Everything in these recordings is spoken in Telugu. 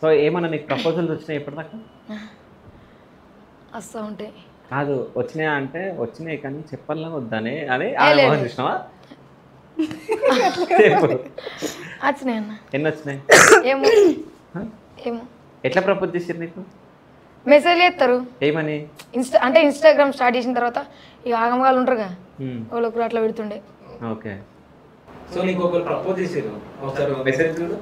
సో ఏమన్నా నీకు ప్రపోజల్స్ వచ్చినాయి ఎప్పటిదాకా? వస్తూ ఉంటాయి. కాదు వచ్చినాయా అంటే వచ్చినాయి కానీ చెప్పాలా వద్దానే అని చూసినావా? వచ్చినాయి అన్న. ఎన్ని వచ్చినాయి? ఏమో ఏమో. ఎట్లా ప్రపోజ్ చేసారు నీకు? మెసేజ్ చేస్తారు. ఏమని? అంటే ఇన్స్టాగ్రామ్ స్టార్ట్ చేసిన తర్వాత ఇక ఆగమగాలు ఉంటారుగా వాళ్ళకు అట్లా పెడుతుండే. ఓకే. సో నీకు ఒకరు ప్రపోజ్ చేసారు ఒకసారి మెసేజ్ చూడు.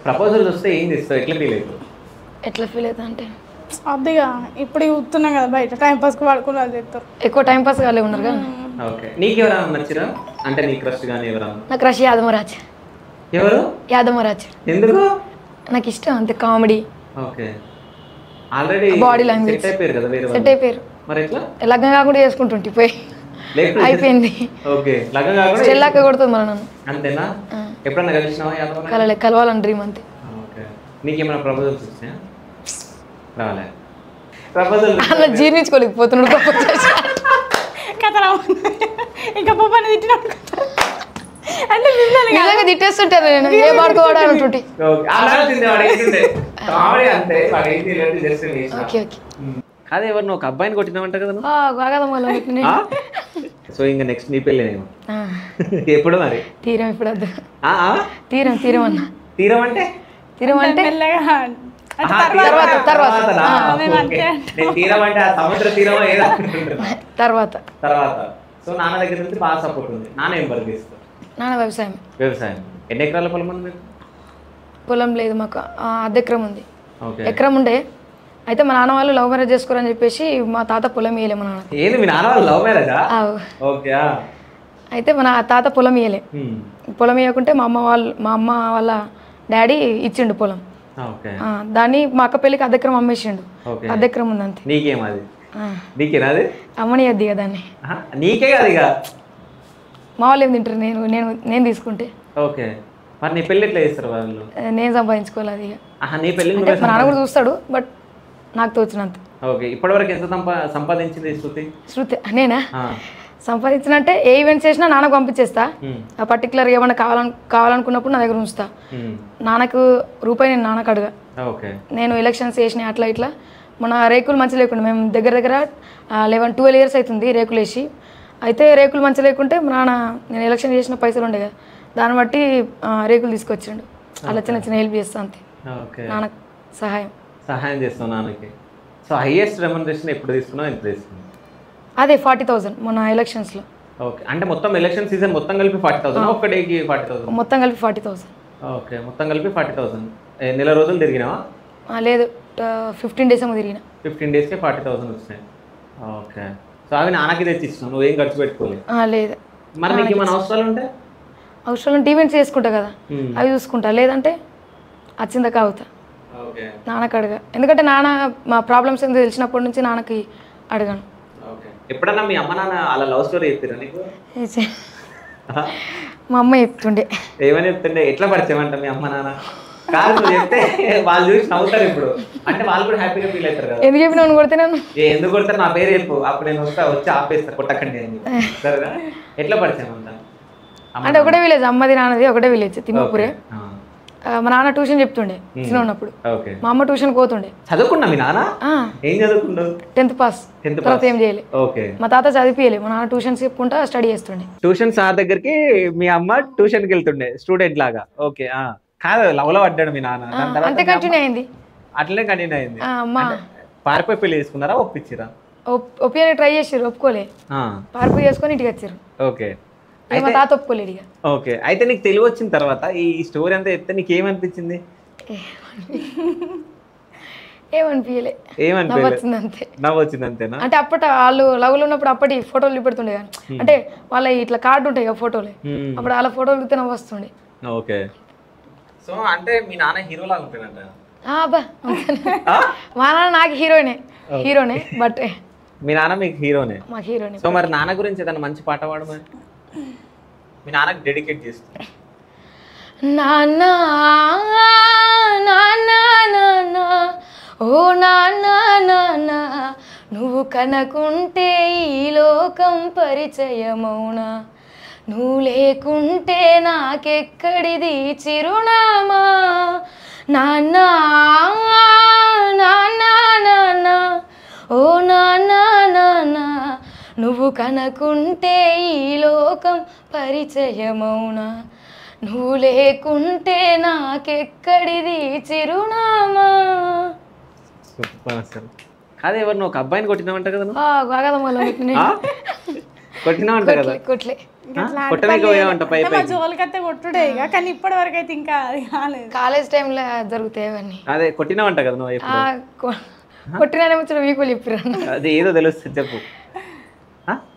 ప్రపోజల్ వస్తే ఏం చేస్తావు? ఎట్లా ఫీల్ అవుతావు? ఎట్లా ఫీల్ అవుతా అంటే అదిగా ఇప్పుడు చూస్తున్నాం కదా బయట టైం పాస్కి వాడుకుని వాళ్ళు చెప్తారు. ఎక్కువ టైం పాస్ కాలే ఉన్నారు కదా. ఓకే. నీకు ఎవరైనా నచ్చిరా? అంటే నీ క్రష్ కానీ ఎవరైనా? నా క్రష్ యాదమరాజ్. ఎవరు? యాదమరాజ్. ఎందుకు? నాకు ఇష్టం అంతే comedy. Okay. Already body language set అయిపోయారు కదా వేరే వాళ్ళు. సెట్ అయిపోయారు. మరి ఎట్లా? లగ్గం కాకుండా చేసుకుంటుంటే పోయి అయిపోయింది. ఓకే. లగ్గం కాకుండా చెల్లాక కొడుతుంది మరి నన్ను. అంతేనా? ఎప్పుడన్నా కలిసినావా యాదమరాజ్? కలవాలని డ్రీమ్ అంతే. ఓకే. నీకేమైనా ప్రపోజల్స్ వచ్చినాయా? రాలే. ప్రపోజల్ అలా జీర్ణించుకోలేకపోతున్నాడు. ఇంకా పప్పని తిట్టినప్పుడు అంటే నిజంగా తిట్టేస్తుంటాను నేను. ఏ పాడుకోవాడు అంటుంటే. అదే ఎవరు నువ్వు ఒక అబ్బాయిని కొట్టినావంట కదా? సో ఇంకా నెక్స్ట్ నీ పెళ్ళేమో ఎప్పుడు మరి? తీరం ఇప్పుడు వద్దు. తీరం తీరం అన్న. తీరం అంటే? తీరం అంటే తర్వాత. సో నాన్న దగ్గర నుంచి బాగా సపోర్ట్ ఉంది. నాన్న ఏం వర్క్ చేస్తారు? నాన్న వ్యవసాయం. వ్యవసాయం. ఎన్ని ఎకరాల పొలం ఉంది మీకు? పొలం లేదు మాకు, అర్ధ ఎకరం ఉంది. ఎకరం ఉండే అయితే మా నాన్న వాళ్ళు లవ్ మ్యారేజ్ చేసుకోరని చెప్పేసి మా తాత పొలం ఇయ్యలే. మా నాన్న ఏంది మీ నాన్న వాళ్ళు లవ్ మ్యారేజా? ఓకే. అయితే మా తాత పొలం ఇయ్యలే. పొలం ఇవ్వకుంటే మా అమ్మ వాళ్ళ డాడీ ఇచ్చిండు పొలం. దాన్ని మా అక్క పెళ్ళికి అర్ధ ఎకరం అమ్మేసిండు. అర్ధ ఎకరం ఉంది అంతే. నీకేం అది? నీకేనా అది? అమ్మని వద్దు ఇక దాన్ని. నీకే కాదు ఇక మా వాళ్ళు ఏం తింటారు నేను తీసుకుంటే. ఓకే. మరి నీ పెళ్ళి ఎట్లా చేస్తారు వాళ్ళు? నేను సంపాదించుకోవాలి అది. నీ పెళ్ళి మా నాన్న కూడా చూస్తాడు బట్ నాకు తోచినంత. ఓకే. ఇప్పటివరకు ఎంత సంపాదించింది శృతి? శృతి నేనా సంపాదించినంటే ఏ ఈవెంట్స్ చేసినా నాన్నకు పంపించేస్తా. ఆ పర్టికులర్ ఏమన్నా కావాలనుకున్నప్పుడు నా దగ్గర ఉంచుతా. నాన్నకు రూపాయి నేను నాన్నకు అడగా. నేను ఎలక్షన్స్ చేసిన అట్లా ఇట్లా మన రేకులు మంచి లేకుండా మేము దగ్గర 11-12 years అవుతుంది రేకులు వేసి. అయితే రేకులు మంచి లేకుంటే మా నాన్న నేను ఎలక్షన్ చేసిన పైసలు ఉండే కదా దాన్ని బట్టి రేకులు తీసుకొచ్చిండు. అలా చిన్న చిన్న హెల్ప్ చేస్తా అంతే. నాన్నకు సహాయం చేస్తాను నాన్నకి. సో హైయెస్ట్ రెమ్యునరేషన్ ఎప్పుడు తీసుకున్నావు? ఎంత తీసుకున్నావు? అదే 40,000 మన ఎలక్షన్స్లో. ఓకే. అంటే మొత్తం ఎలక్షన్ సీజన్ మొత్తం కలిపి 40,000? ఒక్క డేకి 40,000? మొత్తం కలిపి 40,000. ఓకే. మొత్తం కలిపి 40,000. నెల రోజులు తిరిగినావా? లేదు 15 days ఏమో తిరిగిన. 15 daysకే 40,000 వచ్చినాయి. ఓకే. సో అవి నాన్నకి తెచ్చి ఇచ్చినావు, నువ్వేం ఖర్చు పెట్టుకోలేదు? లేదు. మరి నీకు ఏమైనా అవసరాలు ఉంటే? అవసరాలు ఉంటే ఈవెంట్స్ చేసుకుంటా కదా అవి చూసుకుంటా, లేదంటే వచ్చిందా కావుతా నాన్నకి అడగా. ఎందుకంటే నాన్న మా ప్రాబ్లమ్స్ ఏంటో తెలిసినప్పటి నుంచి నాన్నకి అడగాను. ఎప్పుడన్నా మీ అమ్మ నాన్న అలా లవ్ స్టోరీ చెప్తారా నీకు? మా అమ్మ చెప్తుండే. ఏమని చెప్తుండే? ఎట్లా పరిచయం అంట మీ అమ్మ నాన్న? కాదు నువ్వు చెప్తే వాళ్ళు చూసి నవ్వుతారు ఇప్పుడు. అంటే వాళ్ళు కూడా హ్యాపీగా ఫీల్ అవుతారు కదా. ఎందుకు చెప్పి నన్ను కొడితే నన్ను ఎందుకు కొడతారు? నా పేరు చెప్పు, అప్పుడు నేను వచ్చి ఆపేస్తా కొట్టకండి అని. సరేనా? ఎట్లా పరిచయం అంట? అంటే ఒకటే విలేజ్, అమ్మది నాన్నది ఒకటే విలేజ్, తిమ్మపురే. మా నాన్న ట్యూషన్ చెప్తుండే చిన్న ఉన్నప్పుడు. మా అమ్మ ట్యూషన్ పోతుండే. చదువుకున్నా మీ నాన్న? ఏం చదువుకుండు? 10th pass. తర్వాత ఏం చేయలే. మా తాత చదివియలే, మా నాన్న ట్యూషన్స్ చెప్పుకుంటా స్టడీ చేస్తుండే. ట్యూషన్ సార్ దగ్గరికి మీ అమ్మ ట్యూషన్కి వెళ్తుండే స్టూడెంట్ లాగా. ఓకే. కాదు లవ్ లో పడ్డాడు మీ నాన్న, అంతే కంటిన్యూ అయింది. అట్లనే కంటిన్యూ అయింది. పారిపోయి పెళ్లి చేసుకున్నారా ఒప్పించిరా? ఒప్పియని ట్రై చేసారు, ఒప్పుకోలే. పారిపోయి చేసుకొని ఇంటికి వచ్చారు. ఓకే. మా తాత ఒప్పుకోలేడు ఇక. ఓకే. అయితే నీకు తెలివి వచ్చిన తర్వాత ఈ స్టోరీ అంతా చెప్తే నీకు ఏమనిపించింది? ఏమనిపించలే, నవ్వొచ్చింది అంతే. నవ్వొచ్చింది అంతేనా? అంటే అప్పటి వాళ్ళు లవ్లో ఉన్నప్పుడు అప్పటి ఫోటోలు చూపెడుతుండే కదా, అంటే వాళ్ళ ఇట్లా కార్డు ఉంటాయి కదా ఫోటోలు, అప్పుడు వాళ్ళ ఫోటోలు చూస్తే నవ్వొస్తుండే. ఓకే. సో అంటే మీ నాన్న హీరోలాగా ఉంటాడంట? అబ్బా మా నాన్న నాకు హీరోనే బట్ మీ నాన్న మీకు హీరోనే? మాకు హీరోనే. సో మరి నాన్న గురించి ఏదైనా మంచి పాట పాడు మరి, మీ నాన్నకి డెడికేట్ చేస్తా. నాన్న నాన్న నాన్న ఓ నాన్న నాన్న నువ్వు కనకుంటే ఈ లోకం పరిచయమౌనా, నువ్వు లేకుంటే నాకెక్కడిది చిరునామా నాన్న నాన్న నాన్న ఓ నాన్న నాన్న నువ్వు కనకుంటే ఈ లోకం పరిచయమౌనా నువ్వు లేకుంటే నాకెక్కడిది చిరునామా. సూపర్ అసలు. కాదు ఎవరు నువ్వు ఒక అబ్బాయిని కొట్టినావంట కదా నువ్వు? కొట్టినావంట కదా? కొట్లే కొట్టడానికి పోయావంట పై పై జోలికైతే కొట్టుడే ఇక, కానీ ఇప్పటి వరకు అయితే ఇంకా అది కాలేదు. కాలేజ్ టైంలో జరుగుతాయి అవన్నీ. అదే కొట్టినావంట కదా నువ్వు? కొట్టినానే ముచ్చట మీకు చెప్పిరా? అది ఏదో తెలుస్తుంది చెప్పు.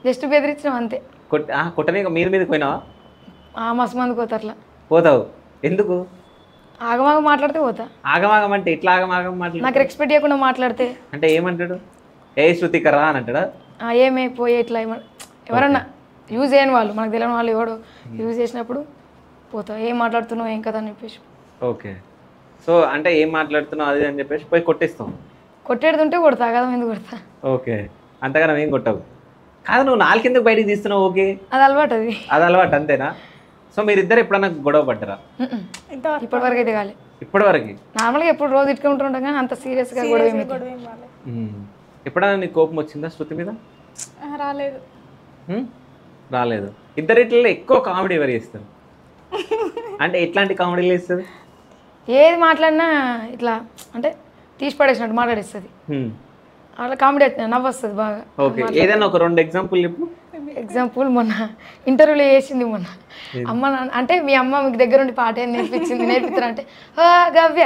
జస్ట్ బెదిరించినాం అంతే. కొట్టడానికి మీరు మీదకి పోయినావా? మస్తు మంది పోతా అట్లా. పోతావు ఎందుకు? ఆగమాగం మాట్లాడితే పోతా. ఆగమాగం అంటే ఇట్లా ఆగమాగం మాట్లాడు? నాకు రెస్పెక్ట్ చేయకుండా మాట్లాడితే. అంటే ఏమంటాడు? ఏ శృతికరా అని అంటాడా? ఏమే పోయి ఇట్లా ఎవరన్నా యూజ్ చేయని వాళ్ళు మనకు తెలియని వాళ్ళు ఎవడో యూజ్ చేసినప్పుడు పోతా. ఏం మాట్లాడుతున్నావు ఏం కదా అని చెప్పేసి. ఓకే. సో అంటే ఏం మాట్లాడుతున్నావు అది అని చెప్పేసి పోయి కొట్టేస్తాం. కొట్టేడుతుంటే కొడతా కదా ఎందుకు కొడతా. ఓకే. అంతగానం ఏం కొట్టావు కాదు. నువ్వు నాలుగిందుకు బయటికి తీస్తున్నావు. ఓకే అది అలవాటు. అది అలవాటు అంతేనా? సో మీరిద్దరు ఎప్పుడన్నా గొడవ పడ్డారా? ఇప్పటివరకు అయితే కాలే. ఇప్పటివరకు నార్మల్గా ఎప్పుడు రోజు ఇట్టుకుంటూ ఉంటాం కానీ అంత సీరియస్గా గొడవ ఎప్పుడైనా నీకు కోపం వచ్చిందా శృతి మీద? రాలేదు. రాలేదు. ఇద్దరిట్లో ఎక్కువ కామెడీ ఎవరు చేస్తారు? అంటే ఎట్లాంటి కామెడీలు చేస్తుంది? ఏది మాట్లాడినా ఇట్లా అంటే తీసి పడేసినట్టు మాట్లాడిస్తుంది. అట్లా కామెడీ నవ్వు వస్తుంది బాగా. ఓకే. ఏదైనా ఒక 2 ఎగ్జాంపుల్ చెప్పు. ఎగ్జాంపుల్ మొన్న ఇంటర్వ్యూలో చేసింది మొన్న. అమ్మ అంటే మీ అమ్మ మీకు దగ్గర ఉండి పాట ఏం నేర్పించింది నేర్పిస్తారంటే గవ్య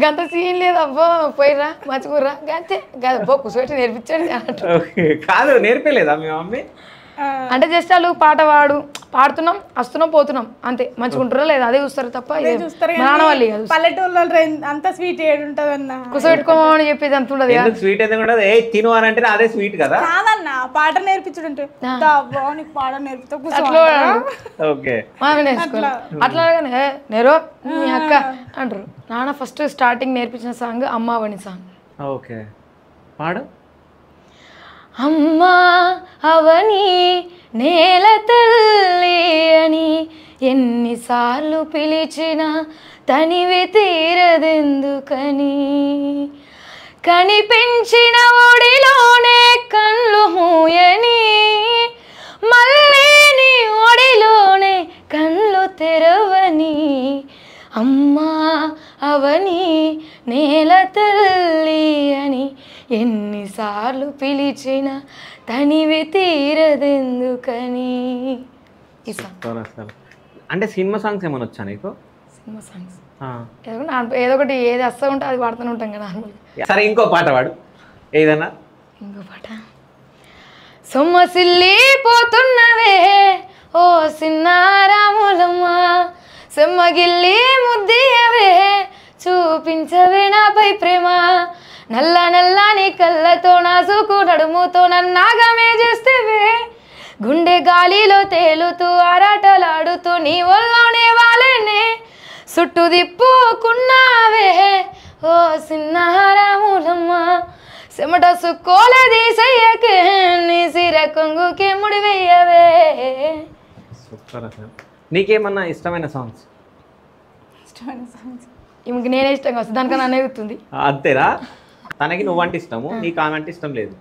గంత సీన్ లేదు అబ్బో పోయిరా మంచిగుర్రా గంతే గబ్బో కూర్చోబెట్టి నేర్పించండి కాదు. నేర్పలేదా మీ మమ్మీ? అంటే జస్ట్ వాళ్ళు పాడుతున్నాం వస్తున్నాం పోతున్నాం అంతే. మంచిగుంటారా లేదా అదే చూస్తారు తప్ప నాన్నవాళ్ళు కాదు. పల్లెటూళ్ళలో అంత స్వీట్ ఏడుంటది అన్న. కూర్చోబెట్టుకోమని చెప్పేది అంత ఉండదు. స్వీట్ ఎందుకు ఉండదు? ఏ తిను అని అంటే అదే స్వీట్ కదా. కాదన్న పాట నేర్పించుంటే నీకు పాట నేర్పుతా అట్లాగానే నేరో మీ అక్క అంటారు. నాన్న ఫస్ట్ స్టార్టింగ్ నేర్పించిన సాంగ్ అమ్మావని సాంగ్. ఓకే పాడు. అమ్మా అవని నేల తల్లి అని ఎన్నిసార్లు పిలిచినా తనివి తీరదెందుకని కనిపించిన ఒడిలోనే కళ్ళు మూయని మళ్ళీ నీ ఒడిలోనే కళ్ళు తెరవని అమ్మా అవని నేల తల్లి అని ఎన్నిసార్లు పిలిచిన తనివి తీరదెందుకని. అంటే సినిమా సాంగ్స్ ఏమైనా వచ్చా నీకు? సినిమా సాంగ్స్ ఏదో ఒకటి ఏది వస్తూ ఉంటే అది పాడుతూనే ఉంటాం కదా నార్మల్గా. సరే ఇంకో పాట పాడు ఏదన్నా. ఇంకో పాట. సొమ్మసిల్లి పోతున్నవే ఓ సిన్నారాములమ్మ సెమ్మగిల్లి ముద్దియవే చూపించవే నాపై ప్రేమ నల్ల నల్లని కళ్ళతో నాసుకు నడుముతో నన్నాగమే చేస్తేవే గుండె గాలిలో తేలుతూ ఆరాటలాడుతూ నీ ఒళ్ళోనే వాలేనే చుట్టూ దిప్పుకున్నావే ఓ సిన్నారాములమ్మ చెమట సుక్కోలే తీసయ్యకే నీ సిర కొంగుకి ముడి వేయవే. సూపర్. నీకేమన్నా ఇష్టమైన సాంగ్స్? ఇష్టమైన సాంగ్స్ ఈమెకి నేనే ఇష్టంగా వస్తుంది దానికన్నా అనే గుర్తుంది. అంతేనా? తనకి నువ్వంటే ఇష్టము నీకు ఆమె అంటే ఇష్టం లేదు.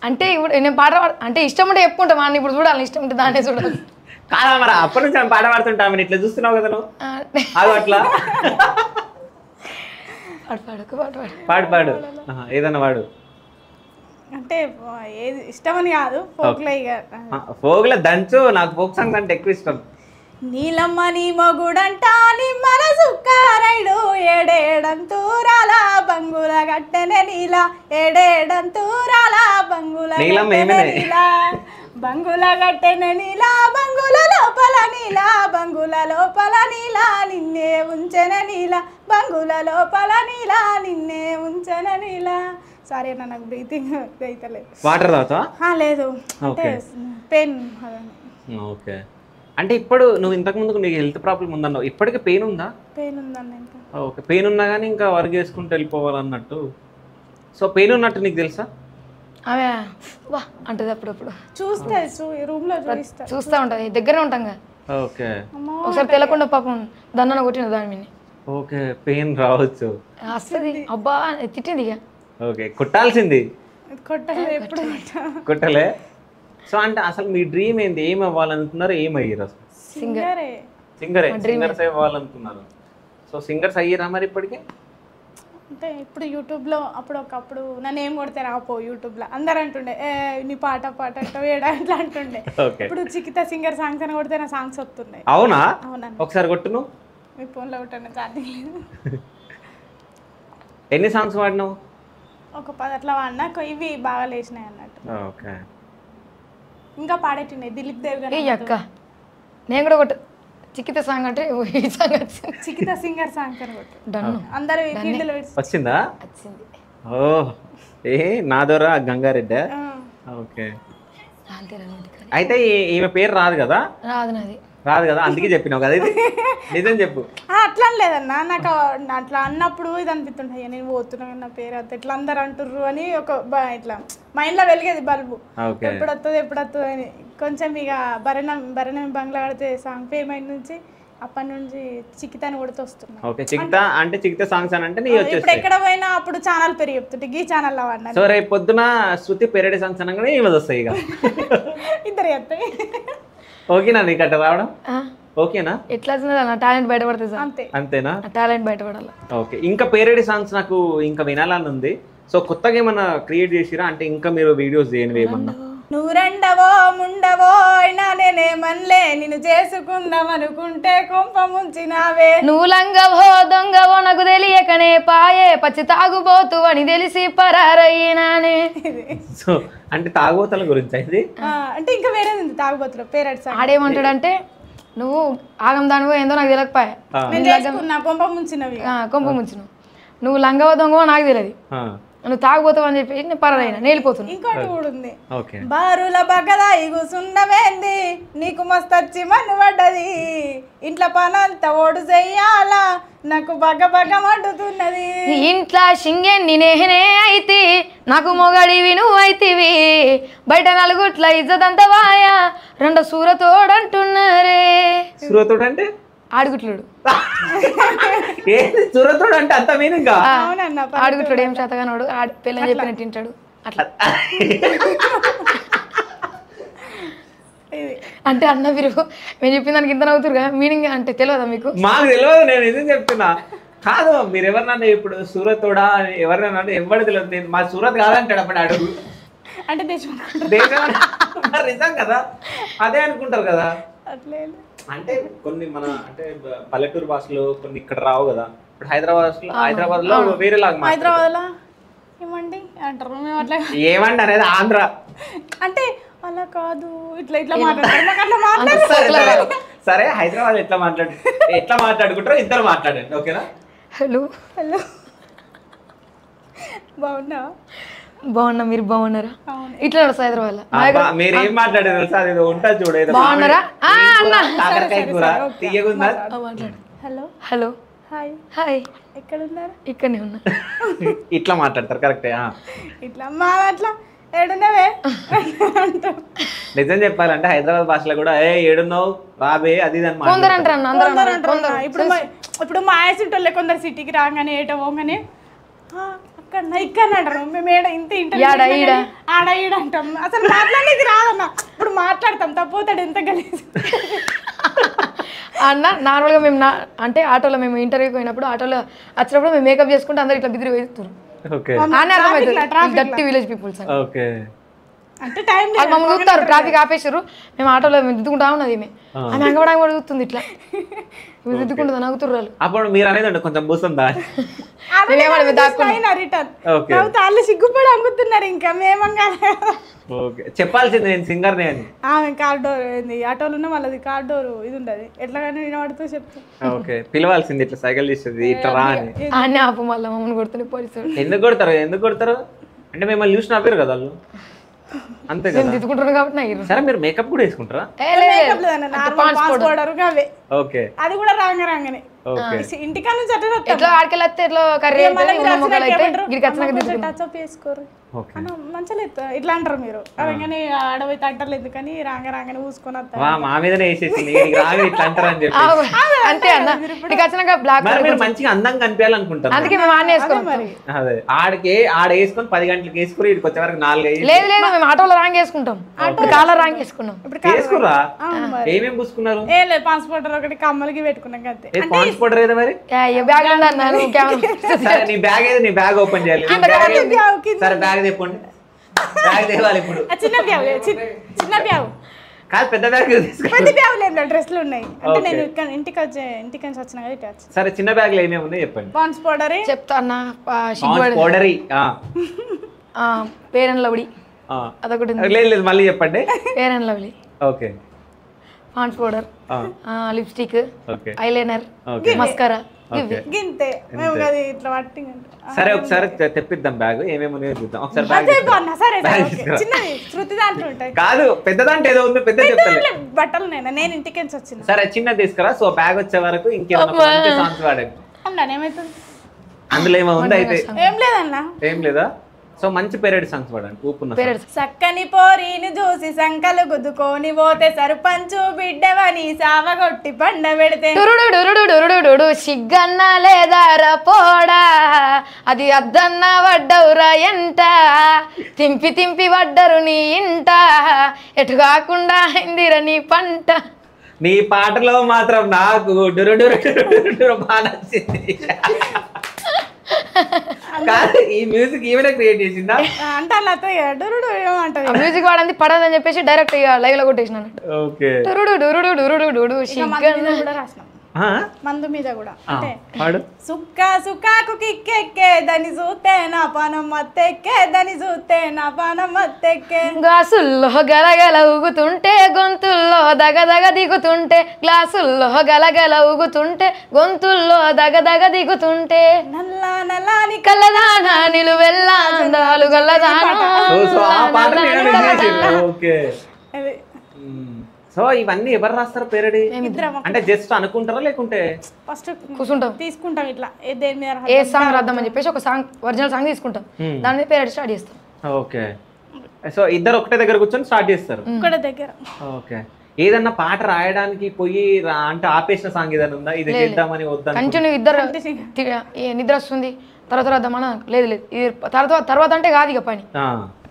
అంటే ఇప్పుడు నేను పాట అంటే ఇష్టం ఉంటే చెప్పుకుంటా మన ఇప్పుడు చూడాలి ఇష్టం ఉంటే దాన్నే చూడాలి. కాదా మరి అప్పటి నుంచి ఆమె పాట పాడుతుంటా ఆమె ఇట్లా చూస్తున్నావు కదా నువ్వు అది అట్లా పాడు పాడు ఏదన్నా వాడు. అంటే ఏది ఇష్టమని కాదు ఫోక్ల దంచు. నాకు ఫోక్ సాంగ్స్ అంటే ఎక్కువ ఇష్టం. నీలమ్మ నీ మొగుడంట నీ మనసు కారైడు ఏడేడంతూరాల బంగుల గట్టెనే నీలా ఏడేడంతూరాల బంగుల నీలా బంగుల గట్టెనే నీలా బంగుల లోపల నీలా బంగుల లోపల నీలా నిన్నే ఉంచెన నీలా బంగుల లోపల నీలా నిన్నే ఉంచెన నీలా. సారీ అన్న నాకు బ్రీతింగ్ అయితలేదు. వాటర్ తాగుతావా? లేదు పెయిన్. ఓకే. అంటే ఇప్పుడు నువ్వు ఇంతకు ముందుకు నీకు హెల్త్ ప్రాబ్లం ఉందన్నావు, ఇప్పటికీ పెయిన్ ఉందా? పెయిన్ ఉందన్న ఇంకా. ఓకే. పెయిన్ ఉన్నా కానీ ఇంకా వర్క్ చేసుకుంటూ వెళ్ళిపోవాలన్నట్టు. సో పెయిన్ ఉన్నట్టు నీకు తెలుసా? ఆమె వా అంటది అప్పుడప్పుడు చూస్తే రూమ్ లో చూస్తూ ఉంటుంది దగ్గరే ఉంటాం కదా. ఓకే ఒకసారి తెలకుండా పాపం దన్నన కొట్టిన దాని మీద. ఓకే పెయిన్ రావచ్చు. వస్తుంది అబ్బా తిట్టింది ఇక. ఓకే కుట్టాల్సింది కొట్టలేదు ఎప్పుడు కుట్టలే. సో అంటే అసలు మీ డ్రీమ్ ఏంది? ఏం అవ్వాలనుకున్నారు? ఏమయ్యారు అసలు? సింగరే. సింగర్స్ అవ్వాలనుకున్నారు. సో సింగర్స్ అయ్యారా మరి ఇప్పటికే? అంటే ఇప్పుడు యూట్యూబ్లో అప్పుడు నన్ను ఏం కొడితే రాపో యూట్యూబ్లో అందరు అంటుండే నీ పాట వేయడా అట్లా అంటుండే. ఇప్పుడు చికిత సింగర్ సాంగ్స్ అని కొడితే నా సాంగ్స్ వస్తున్నాయి. అవునా? అవునన్నా. ఒకసారి కొట్టును మీ ఫోన్లో కొట్టాను ఛార్జింగ్ లేదు. ఎన్ని సాంగ్స్ వాడినావు? ఒక 10 అట్లా వాడినా ఇవి బాగా లేచినాయి అన్నట్టు. ఓకే ఇంకా పాడేటిన్నాయి దిలీప్ దేవ్ గారు. ఏ అక్క నేను కూడా కొట్టు చికిత సాంగ్ అంటే ఈ సాంగ్ వచ్చింది. చికిత సింగర్ సాంగ్స్ అని కొట్టు డన్ను అందరూ ఫీల్డ్లో వచ్చిందా? వచ్చింది. ఓ ఏ నా ద్వారా గంగారెడ్డి. ఓకే అయితే ఈమె పేరు రాదు కదా? రాదు కదా అందుకే చెప్పినావు కదా ఇది. నిజం చెప్పు. అట్లా లేదన్నా నాకు అట్లా అన్నప్పుడు ఇది అనిపిస్తుంటాయి నేను పోతున్నా నా పేరు అంత ఇట్లా అందరు అంటుర్రు అని ఒక ఇట్లా మైండ్ లో వెలిగేది బల్బు. ఎప్పుడు వస్తుంది అని కొంచెం ఇక భరణం బంగ్లా కడితే సాంగ్ పేమెంట్ నుంచి అప్పటి నుంచి చికితాని కొడుతూ వస్తున్నా. ఓకే చికిత అంటే చికిత సాంగ్స్ అని అంటే ఇప్పుడు ఎక్కడ పోయినా అప్పుడు ఛానల్ పేరు చెప్తుంటే ఈ ఛానల్ లో వాడినా. సో రేపు పొద్దున శృతి పెరడి సాంగ్స్ అనగానే ఏమది వస్తాయి ఇక ఇద్దరు చెప్తాయి. ఓకేనా నీకు అట్లా రావడం? ఓకేనా? ఎట్లా టాలెంట్ బయటపడుతుంది సార్. అంతేనా? టాలెంట్ బయటపడాలి. ఓకే ఇంకా పేరడి సాంగ్స్ నాకు ఇంకా వినాలని ఉంది. సో కొత్తగా ఏమన్నా క్రియేట్ చేసిరా అంటే ఇంకా మీరు వీడియోస్ చేయనివి ఏమన్నా? నువ్వు రెండవో ముండవో అయినా నేనేమన్లే నిన్ను చేసుకుందాం అనుకుంటే కొంప ముంచినావే. నువ్వు లంగవో దొంగవో నాకు తెలియకనే పాయే పచ్చి తాగుబోతు అని తెలిసి పరారయ్యినానే. సో అంటే తాగుబోతుల గురించి ఇది అంటే ఇంకా వేరేది ఉంది తాగుబోతులు పేరడి. ఆడేమంటాడంటే నువ్వు ఆగం దానివో ఏందో నాకు తెలియకపోయా కొంప ముంచినవి కొంప ముంచినావు. నువ్వు లంగవో దొంగవో నాకు తెలియదు నువ్వు తాగుపోతావు అని చెప్పి నేను పరదైనా నేలిపోతున్నా. ఇంకోటి కూడా ఉంది బారుల బగదాయి కూసుండవేంది నీకు మస్తచ్చి మన్ను పడ్డది ఇంట్లో పనంతా ఓడు చెయ్యాలా నాకు బగ్గ మండుతున్నది. ఇంట్లో షింగెన్ని నేనే అయితే నాకు మొగడివి నువ్వు అయితివి బయట నలుగుట్ల ఇజ్జతంతా వాయా రెండు సూరతోడంటున్నారే. సూరతోడు అంటే ఆడుగుట్లుడు. సూరతోడు అంటే అంత మీనింగ్. ఆడుగుట్లుడు ఏం చేతగానోడు పిల్లని చెప్పినట్టు తింటాడు అట్లా. అంటే అన్న మీరు మేము చెప్పిన దానికి ఇంత నవ్వుతురుగా మీనింగ్ అంటే తెలియదా మీకు? మాకు తెలియదు. నేను నిజం చెప్తున్నా. కాదు మీరు ఎవరినన్నా ఇప్పుడు సూరతోడా ఎవరినన్నా ఎవరు తెలియదు. నేను మా సూరత్ కాదంటాడు అప్పుడు అడుగు అంటే నిజం కదా అదే అనుకుంటారు కదా. అట్లే అంటే కొన్ని మన అంటే పల్లెటూరు భాషలో కొన్ని ఇక్కడ రావు కదా. ఇప్పుడు హైదరాబాద్ లో వేరేలాగా హైదరాబాద్ లో ఏమండి అంటారు మేము అట్లా ఏమండి అనేది ఆంధ్ర అంటే అలా కాదు ఇట్లా మాట్లాడతారు. సరే హైదరాబాద్ ఎట్లా మాట్లాడుకుంటారో ఇద్దరు మాట్లాడండి ఓకేనా? హలో బాగున్నా మీరు బాగున్నారా? ఇట్లా హైదరాబాద్ మీరు ఏం మాట్లాడారు సార్? ఇది ఉంటా చూడేది బాగున్నారా? కాకరకాయ కూర తీయగుందా? హలో హలో హాయ్ హాయ్ ఎక్కడున్నారు? ఇక్కడనే ఉన్నా. ఇట్లా మాట్లాడతారు కరెక్టే. ఇట్లా మా అట్లా ఏడున్నావే నిజం చెప్పాలంటే హైదరాబాద్ భాషలో కూడా ఏడున్నావు రాబే అది కొందరు అంటారు. ఇప్పుడు మా ఆయసింటోళ్ళే కొందరు సిటీకి రాగానే ఏటో పోగానే అక్కడ ఇక్కడ అంటారు. మేము ఇంత ఆడ ఈడ అంటాం. అసలు మాట్లాడేది రాదన్న. ఇప్పుడు మాట్లాడతాం తప్పోతాడు ఎంత గలీజ్ అన్న. నార్మల్గా మేము అంటే ఆటోలో మేము ఇంటర్వ్యూకి పోయినప్పుడు ఆటోలో వచ్చినప్పుడు మేము మేకప్ చేసుకుంటే అందరు ఇట్లా బిదిరి వేస్తారు. డర్టీ విలేజ్ పీపుల్స్ అంటే మమ్మల్ని చూస్తారు. ట్రాఫిక్ ఆపేసారు మేము ఆటోలో దిద్దుకుంటా ఉన్నది ఆమె అంగవడానికి కూడా చూస్తుంది ఇట్లా దిద్దుకుంటుంది నవ్వుతుర్రు వాళ్ళు. అప్పుడు మీరు అనేది కొంచెం బూస్తుందా వాళ్ళు సిగ్గుపడి అనుకుతున్నారు. ఇంకా మేమంగా చెప్పాల్సింది నేను సింగర్ నే అని. ఆమె కార్ డోర్ ఆటోలు ఉన్న వాళ్ళది కార్ డోర్ ఇది ఉండదు ఎట్లాగైనా వినబడుతూ చెప్తా. ఓకే పిలవాల్సింది ఇట్లా సైకిల్ తీస్తుంది ఇట్లా రా అని ఆపు మళ్ళీ మమ్మల్ని కొడుతుంది పోలీసు. ఎందుకు కొడతారు అంటే మిమ్మల్ని చూసి నవ్వారు కదా వాళ్ళు. అంతే కదా తిట్టుకుంటారు కాబట్టి నాకు సరే మీరు మేకప్ కూడా వేసుకుంటారా మేకప్ లేదన్న నార్మల్ పాన్స్ పౌడర్ అవే ఓకే అది కూడా రాగానే ఓకే ఇంటికా నుంచి అట్లా ఎట్లా ఆడికెళ్ళి వస్తే ఎట్లా కర్రీ అయితే గిడికి వచ్చినాక టచ్ అప్ చేసుకోరు ఓకే అన్న మంచిగా ఇట్లా అంటారు మీరు అవన్నీ ఆడపోయి అంటలేదు కానీ రాగానే ఊసుకొని వస్తారు మా మీదనే వేసేసింది రాగా ఇట్లా అంటారని చెప్పి అంతే అన్న ఇక్కడికి వచ్చినాక బ్లాక్ మరి మీరు మంచిగా అందంగా కనిపించాలనుకుంటారు అందుకే మేము ఆన్ వేసుకోవాలి అదే ఆడ వేసుకొని 10 గంటలకు వేసుకుని ఇక్కడికి వచ్చే వరకు 4 అయ్యి లేదు లేదు మేము ఆటోలో రాంగ్ వేసుకుంటాం కాలర్ రాంగ్ వేసుకున్నాం వేసుకురా ఏమేమి పూసుకున్నారు ఏం లేదు పాన్స్ పౌడర్ ఒకటి కమ్మలకి పెట్టుకున్నాం అంతే పాన్స్ పౌడర్ ఏదో మరి బ్యాగ్ అన్నాను సరే నీ బ్యాగ్ ఏదో నీ బ్యాగ్ ఓపెన్ చేయాలి సరే బ్యాగ్ తెప్పండి బ్యాగ్ తేవాలి ఇప్పుడు చిన్న బ్యాగ్ కాదు పెద్ద బ్యాగ్ పెద్ద బ్యాగ్ లేదు డ్రెస్లు ఉన్నాయి అంటే నేను ఇంటికి నుంచి వచ్చిన కదా ఇటు వచ్చి సరే చిన్న బ్యాగ్ లో ఏమేమి ఉన్నాయి చెప్పండి పాన్స్ పౌడర్ చెప్తా అన్న పౌడరీ పేర్ అండ్ లవ్లీ అదొకటి లేదు లేదు మళ్ళీ చెప్పండి fair and lovely okay Pond's powder lipstick okay eyeliner mascara గింతే మేము అది ఇట్లా పట్టి సరే ఒకసారి తెప్పిద్దాం బ్యాగ్ ఏమేమి ఉన్నాయో చూద్దాం ఒకసారి సరే చిన్నది శృతి దాంట్లో ఉంటాయి కాదు పెద్ద దాంట్లో ఏదో ఉంది పెద్ద చెప్తాను బట్టలు నేను ఇంటికి నుంచి వచ్చిన సరే చిన్నది తీసుకురా సో బ్యాగ్ వచ్చే వరకు ఇంకేమైనా సాంగ్స్ వాడండి అన్నా ఏమైతుంది అందులో ఏమో ఉంది అయితే ఏం లేదన్నా ఏం లేదా సో మంచి పెరేడ్ సాంగ్స్ వాడండి ఊపున్న చక్కని పోరీని చూసి సంకలు గుద్దుకొని పోతే సర్పంచు బిడ్డవని సావగొట్టి పండ పెడితే సిగ్గన్న లేదారా పోడా అది అద్దన్న వడ్డవురా ఎంట తింపి తింపి వడ్డరు నీ ఇంట ఎటు కాకుండా అయిందిరా నీ పంట నీ పాటలో మాత్రం నాకు డురు బాగా నచ్చింది కాదు ఈ మ్యూజిక్ ఈవెనే క్రియేట్ చేసిందా అంటే అలా డొరుడు ఏమంటది మ్యూజిక్ వాడింది పడదని చెప్పేసి డైరెక్ట్ లైవ్ లో కొట్టేసిన ఓకే కూడా రాసినాం మందు మీద కూడా అంటే సుక్కాకు కిక్కెక్కే దాన్ని చూస్తే నా పానం మత్తెక్కే దాన్ని చూస్తే నా పానం మత్తెక్కే గ్లాసుల్లో గలగల ఊగుతుంటే గొంతుల్లో దగదగ దిగుతుంటే గ్లాసుల్లో గలగల ఊగుతుంటే గొంతుల్లో దగదగ దిగుతుంటే నల్లా నల్లాని కల్లదానా నిలువెల్లా అందాలు గల్లదానా సో ఇవన్నీ ఎవరు రాస్తారు పేరడి అంటే జస్ట్ అనుకుంటారా లేకుంటే ఫస్ట్ కూర్చుంటాం తీసుకుంటాం ఇట్లా దేని మీద ఏ సాంగ్ రాద్దామని చెప్పేసి ఒక సాంగ్ ఒరిజినల్ సాంగ్ తీసుకుంటాం దాని మీద పేరడి స్టార్ట్ చేస్తాం ఓకే సో ఇద్దరు ఒకటే దగ్గర కూర్చొని స్టార్ట్ చేస్తారు ఒకటే దగ్గర ఓకే ఏదన్నా పాట రాయడానికి పోయి అంటే ఆపేసిన సాంగ్ ఏదైనా ఉందా ఇది చేద్దామని వద్దా కంటిన్యూ ఇద్దరు నిద్ర వస్తుంది తర్వాత రాద్దామన్నా లేదు లేదు ఇది తర్వాత అంటే కాదు ఇక పని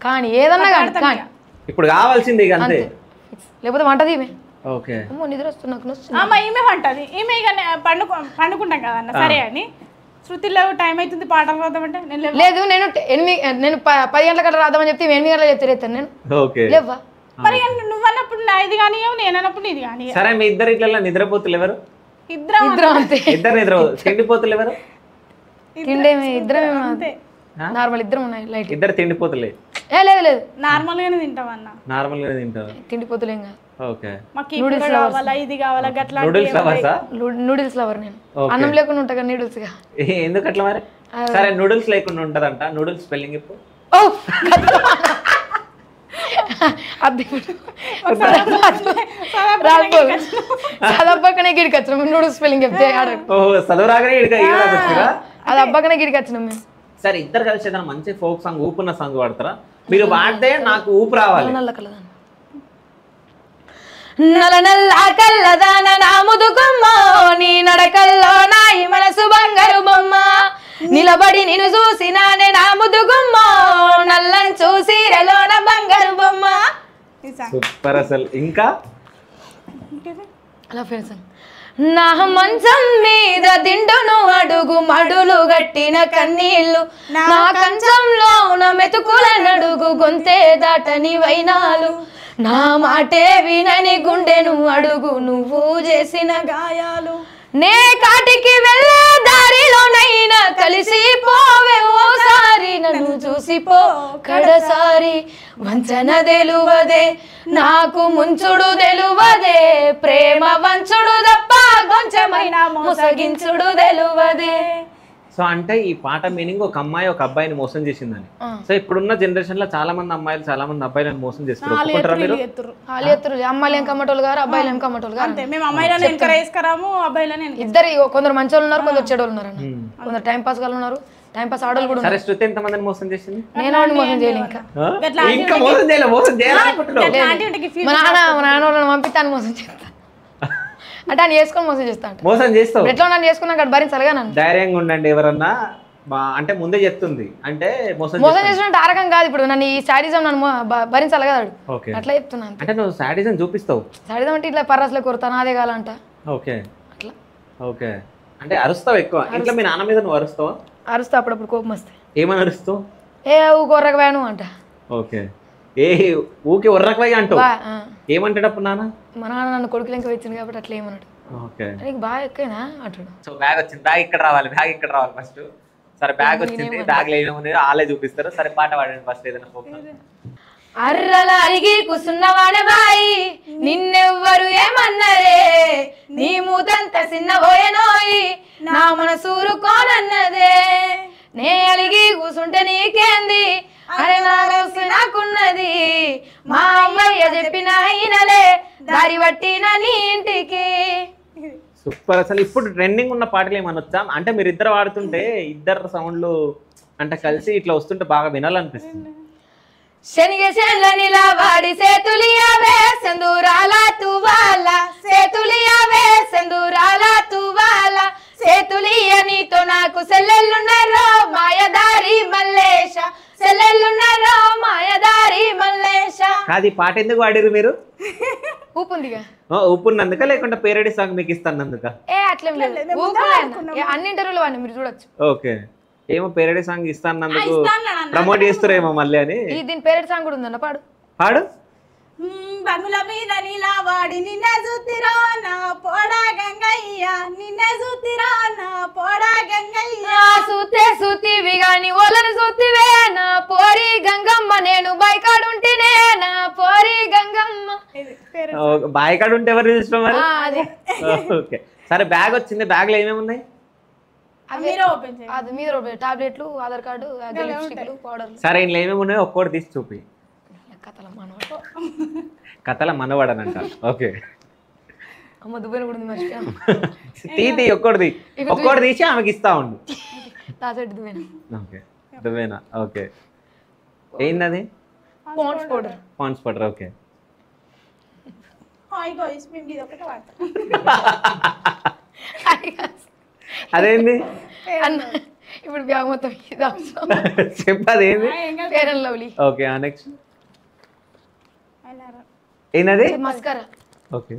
కానీ ఏదన్నా కానీ ఇప్పుడు కావాల్సింది ఇక అంతే లేకపోతే వంటది ఈమె ఓకే నిద్ర వస్తుంది ఈమె వంటది ఈమె ఇక పండుకుంటాం కదన్న సరే అని శృతిలో టైం అవుతుంది పాటలు రాద్దామంటే లేదు నేను 10 గంటల కట్ట రాద్దామని చెప్తే 8 గంటల చెప్తే నేను లేవా మరి నువ్వు అన్నప్పుడు ఇది కానీ నేను అన్నప్పుడు ఇది కానీ సరే మీ ఇద్దరు ఇట్లా నిద్రపోతులు ఎవరు ఇద్దరు అంతే ఇద్దరు నిద్ర తిండిపోతులు ఎవరు ఇద్దరం అంతే నార్మల్ ఇద్దరం ఉన్నాయి లైట్ ఇద్దరు తిండిపోతులే లేదు లేదు నార్మల్ గానే తింటాం అన్న నార్మల్ గానే తింటారు తిండిపోతులేం కాదు ఓకే మాకు నూడిల్స్ కావాలా ఇది కావాలా గట్లా నూడిల్స్ లవర్సా నూడిల్స్ లవర్ నేను అన్నం లేకుండా ఉంటా కదా నూడిల్స్ గా ఎందుకు అట్లా మరి సరే నూడిల్స్ లేకుండా ఉంటదంట నూడిల్స్ స్పెల్లింగ్ చెప్పు అబ్బక్కనే గిడికి వచ్చినాం నూడిల్స్ స్పెల్లింగ్ చెప్తే చదువురాగానే అది అబ్బక్కనే గిడికి వచ్చినాం మేము సరే ఇద్దరు కలిసి ఏదైనా మంచి ఫోక్ సాంగ్ ఊపున్న సాంగ్ పాడతారా మీరు పాడితే నాకు ఊపు రావాలి నల్ల నల్ల కల్లదాన నా ముదుగుమ్మ నీ నడకల్లో నా మనసు బంగారు బొమ్మ నిలబడి నిన్ను చూసినానే నా ముదుగుమ్మ నల్లని చూసి రెలోన బంగారు బొమ్మ సూపర్ అసలు ఇంకా అలా ఫ్రెండ్స్ నా మంచం మీద దిండును అడుగు మడులు గట్టిన కన్నీళ్ళు నా కంచంలో నా మెతుకుల నడుగు గొంతే దాటని వైనాలు నా మాటే వినని గుండెను అడుగు నువ్వు చేసిన గాయాలు నే కాటికి వెళ్ళే దారిలోనైనా కలిసి పోవే ఓసారి నన్ను చూసిపో కడసారి వంచన తెలువదే నాకు ముంచుడు తెలువదే ప్రేమ వంచుడు తప్ప కొంచెమైనా మోసగించుడు తెలువదే సో అంటే ఈ పాట మీనింగ్ ఒక అమ్మాయి ఒక అబ్బాయిని మోసం చేసిందని. సో ఇప్పుడున్న జనరేషన్ లో చాలా మంది అమ్మాయిలు చాలా మంది అబ్బాయిలను మోసం చేస్తారు. ఒప్పుకుంటారా మీరు? వాళ్ళు ఎత్తురు, అమ్మాయిలు ఏం కమ్మటోళ్ళు గారు, అబ్బాయిలు ఏం కమ్మటోళ్ళు గారు. మేము అమ్మాయిలను ఎంకరేజ్ కరాము, అబ్బాయిలను ఇద్దరు కొందరు మంచి వాళ్ళు ఉన్నారు, కొందరు చెడు ఉన్నారు అన్న. కొందరు టైం పాస్ వాళ్ళు ఉన్నారు, టైం పాస్ ఆడోళ్ళు కూడా. సరే, శృతి ఎంత మందిని మోసం చేసింది? నేను మోసం చేయలేదు ఇంకా. ఇంకా మోసం చేయలేదు, మోసం చేయాలనుకుంటున్నావు? మా నాన్న వాళ్ళని పంపిస్తాను మోసం చేస్తా అంటే ఆయన చేసుకొని మోసం చేస్తా అంటే. మోసం చేస్తావు? ఎట్లా నన్ను చేసుకున్నా అక్కడ భరించాలిగా నన్ను. ధైర్యంగా ఉండండి. ఎవరన్నా అంటే ముందే చెప్తుంది అంటే మోసం చేసినట్టు ఆ రకం కాదు. ఇప్పుడు నన్ను ఈ సాడిజం నన్ను భరించాలి కదా, అట్లా చెప్తున్నాను. అంటే నువ్వు సాడిజం చూపిస్తావు? సాడిజం అంటే ఇట్లా పర్రస్లో కొడతాను అదే కాలంట. ఓకే అట్లా. ఓకే, అంటే అరుస్తావు ఎక్కువ ఇంట్లో? మీ నాన్న మీద నువ్వు అరుస్తావా? అరుస్తా, అప్పుడప్పుడు కోపం వస్తే. ఏమని అరుస్తావు? ఏ ఊకొర్రకు వేను అంట. ఓకే, ఏ ఊకే ఉర్రకవయ్య అంటావు? ఏమంటాడు అప్పుడు నాన్న? మా నాన్న నన్ను కొడుకులు ఇంకా వచ్చింది కాబట్టి అట్లా ఏమన్నాడు. ఓకే, నీకు బాగా ఎక్కువనా అంటాడు. సో బ్యాగ్ వచ్చింది, బ్యాగ్ ఇక్కడ రావాలి, బ్యాగ్ ఇక్కడ రావాలి ఫస్ట్. సరే బ్యాగ్ వచ్చింది, బ్యాగ్ లేని వాళ్ళే చూపిస్తారు. సరే పాట పాడండి ఫస్ట్ ఏదైనా ఫోకస్. అర్రల అరిగి కూసున్నవాడ బాయి నిన్నెవ్వరు ఏమన్నరే, నీ మూతంత చిన్నబోయనోయి నా మనసూరుకోనన్నదే, నే అలిగి కూసుంటే నీకేంది అరే నా రోజు నాకున్నది, మా అమ్మయ్య చెప్పిన అయినలే దారి పట్టిన నీ ఇంటికి. సూపర్. అసలు ఇప్పుడు ట్రెండింగ్ ఉన్న పాటలు ఏమని వచ్చా అంటే మీరు ఇద్దరు వాడుతుంటే ఇద్దరు సౌండ్లు అంటే కలిసి ఇట్లా వస్తుంటే బాగా వినాలనిపిస్తుంది. శనిగే చెల్లనిలా వాడి సేతులియావే సెందూరాల తువాల, సేతులియావే సెందూరాల తువాల, సేతులియ నీతో నాకు సెల్లెళ్ళున్నారో మాయదారి మల్లేశ, సెల్లెళ్ళున్నారో మాయదారి మల్లేశ. కాదు, ఈ పాట ఎందుకు వాడిరు మీరు? ఊపుందిగా. ఊపున్నందుక లేకుంటే పేరడి సాంగ్ మీకు ఇస్తానందుక? ఏ అట్లేం లేదు, అన్ని ఇంటర్వ్యూలు వాడిని మీరు చూడొచ్చు. ఓకే, ఏమో పేరడి సాంగ్ ఇస్తానందుకు ప్రమోట్ చేస్తారేమో మళ్ళీ అని. దీని పేరడి సాంగ్ కూడా ఉందన్న, పాడు పాడు. బంగుల మీద నీలా వాడి నిన్న చూతిరా నా పోడా గంగయ్య, నిన్న చూతిరా నా పోడా గంగయ్య, సూతే సూతివి గాని ఓలను సూతివే నా పోరి గంగమ్మ, నేను బైకాడుంటేనే నా పోరి గంగమ్మ. బాయ్ కాడ ఉంటే ఎవరు చూసిన మరి? ఓకే, సరే బ్యాగ్ వచ్చింది, బ్యాగ్ లో ఏమేమి ఉన్నాయి? అది మీరు టాబ్లెట్లు, ఆధార్ కార్డు, లిప్స్టిక్లు, పౌడర్లు. సరే ఇంట్లో ఏమేమి ఉన్నాయో ఒక్కోటి తీసి చూపి. కథల మనవాడనంట. ఓకే, అమ్మ దుబ్బైన కూడా ఉంది మర్చిపోయాను. తీ ఒక్కటి తీసి ఆమెకి ఇస్తా ఉండు. దువ్వెన. ఓకే, దువ్వేనా? ఓకే, ఏంది? Pond's powder. Pond's powder. Okay, అదేంది? ఇప్పుడు బ్యాగ్ మొత్తం చెప్పదేంది? Fair and lovely. Okay, next ఏంది? మస్కారా. ఓకే,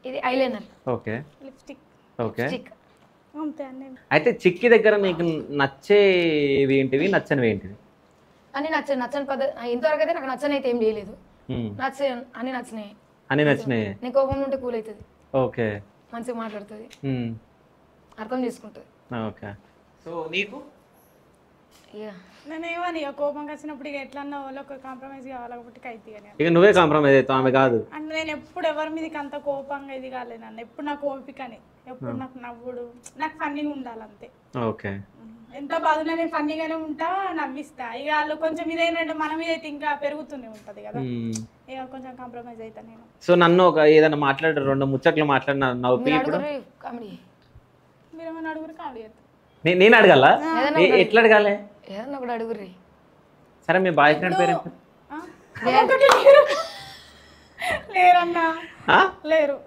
ఇది ఐలైనర్. Okay, lipstick. ఓకే. అంతే అన్నీ. అయితే చిక్కి దగ్గర నీకు నచ్చేవి ఏంటివి, నచ్చనివి ఏంటివి? అని నచ్చని పద్ధతి ఇంతవరకు అయితే నాకు నచ్చని అయితే ఏం చేయలేదు. అన్ని నచ్చినాయి. అన్ని నచ్చినాయి. నీ కోపం ఉంటే కూల్ అవుతుంది. ఓకే, మంచిగా మాట్లాడుతుంది, అర్థం చేసుకుంటుంది. ఓకే, సో నీకు? నేనేమని కోపం వచ్చినప్పుడు ఇక ఎట్లన్నా వాళ్ళకి కాంప్రమైజ్ కావాలి కాబట్టి కైతే ఇక నువ్వే కాంప్రమైజ్ అవుతావు, ఆమె కాదు. అంటే నేను ఎప్పుడు ఎవరి మీదకి అంత కోపంగా ఇది కాలేదు అన్న, ఎప్పుడు నాకు ఓపికని, ఎప్పుడు నాకు నవ్వుడు, నాకు ఫన్నీగా ఉండాలి అంతే. ఓకే, ఎంత బాధలో నేను ఫన్నీగానే ఉంటా, నవ్విస్తా. ఇక వాళ్ళు కొంచెం ఇదేంటంటే మన మీద అయితే ఇంకా పెరుగుతూనే ఉంటది కదా, ఇక కొంచెం కాంప్రమైజ్ అవుతా నేను. సో నన్ను ఒక ఏదైనా మాట్లాడారు, రెండు ముచ్చట్లు మాట్లాడినా నవ్వు ఇప్పుడు మీరేమన్నా అడుగురు కాదు, నేను అడగాల? ఎట్లా అడగాలి? ఏదన్నా ఒకటి అడుగుర్రి. సరే మీ బాయ్ ఫ్రెండ్ పేరు లేరన్నా, లేరు.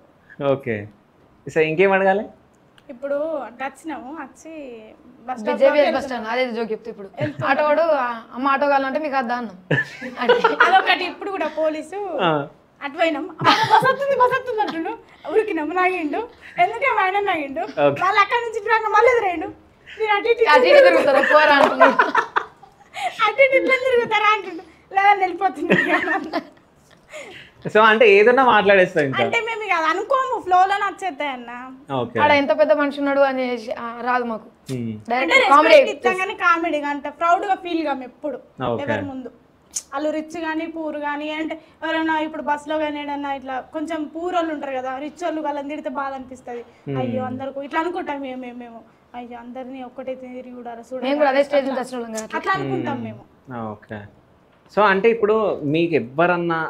ఓకే, సరే ఇంకేం అడగాలి? ఇప్పుడు వచ్చినాము, వచ్చి బస్ స్టాండ్ అదే జోక్ చెప్తే ఇప్పుడు ఆటో వాడు అమ్మ ఆటో కావాలంటే మీకు అద్దా అన్నాం. అదొకటి. ఇప్పుడు కూడా పోలీసు అటు పోయినాం, బస్ వస్తుంది అంటుండు, ఉరికినాము, నాగిండు, ఎందుకే ఆయన నాగిండు, వాళ్ళు అక్కడి నుంచి మళ్ళీ ఎదురైండు, మీరు అటు ఇటు తిరుగుతారా పోరా అంటున్నాడు, అటు ఇటు ఇట్లా తిరుగుతారా అంటుండు, లేదా వెళ్ళిపోతుంది. సో అంటే ఏదన్నా మాట్లాడేస్తాం అంటే మేము ఇక అనుకోము, ఫ్లోలో నచ్చేస్తాయి అన్న. ఆడ ఎంత పెద్ద మనిషి ఉన్నాడు అని రాదు మాకు, కామెడీ అంటే ప్రౌడ్ గా ఫీల్ గా ఎప్పుడు ఎవరి ముందు వాళ్ళు రిచ్ కానీ పూర్ కానీ అంటే ఎవరైనా ఇప్పుడు బస్సులో కానీ ఏదన్నా ఇట్లా కొంచెం పూర్ వాళ్ళు ఉంటారు కదా, రిచ్ వాళ్ళు వాళ్ళని తిడితే బాధ అనిపిస్తుంది. అయ్యో అందరికీ ఇట్లా అనుకుంటాం మేము అయ్యో అందరినీ ఒక్కటే తిరిగి చూడాలి అట్లా అనుకుంటాం మేము. ఓకే. సో అంటే ఇప్పుడు మీకు ఎవరన్నా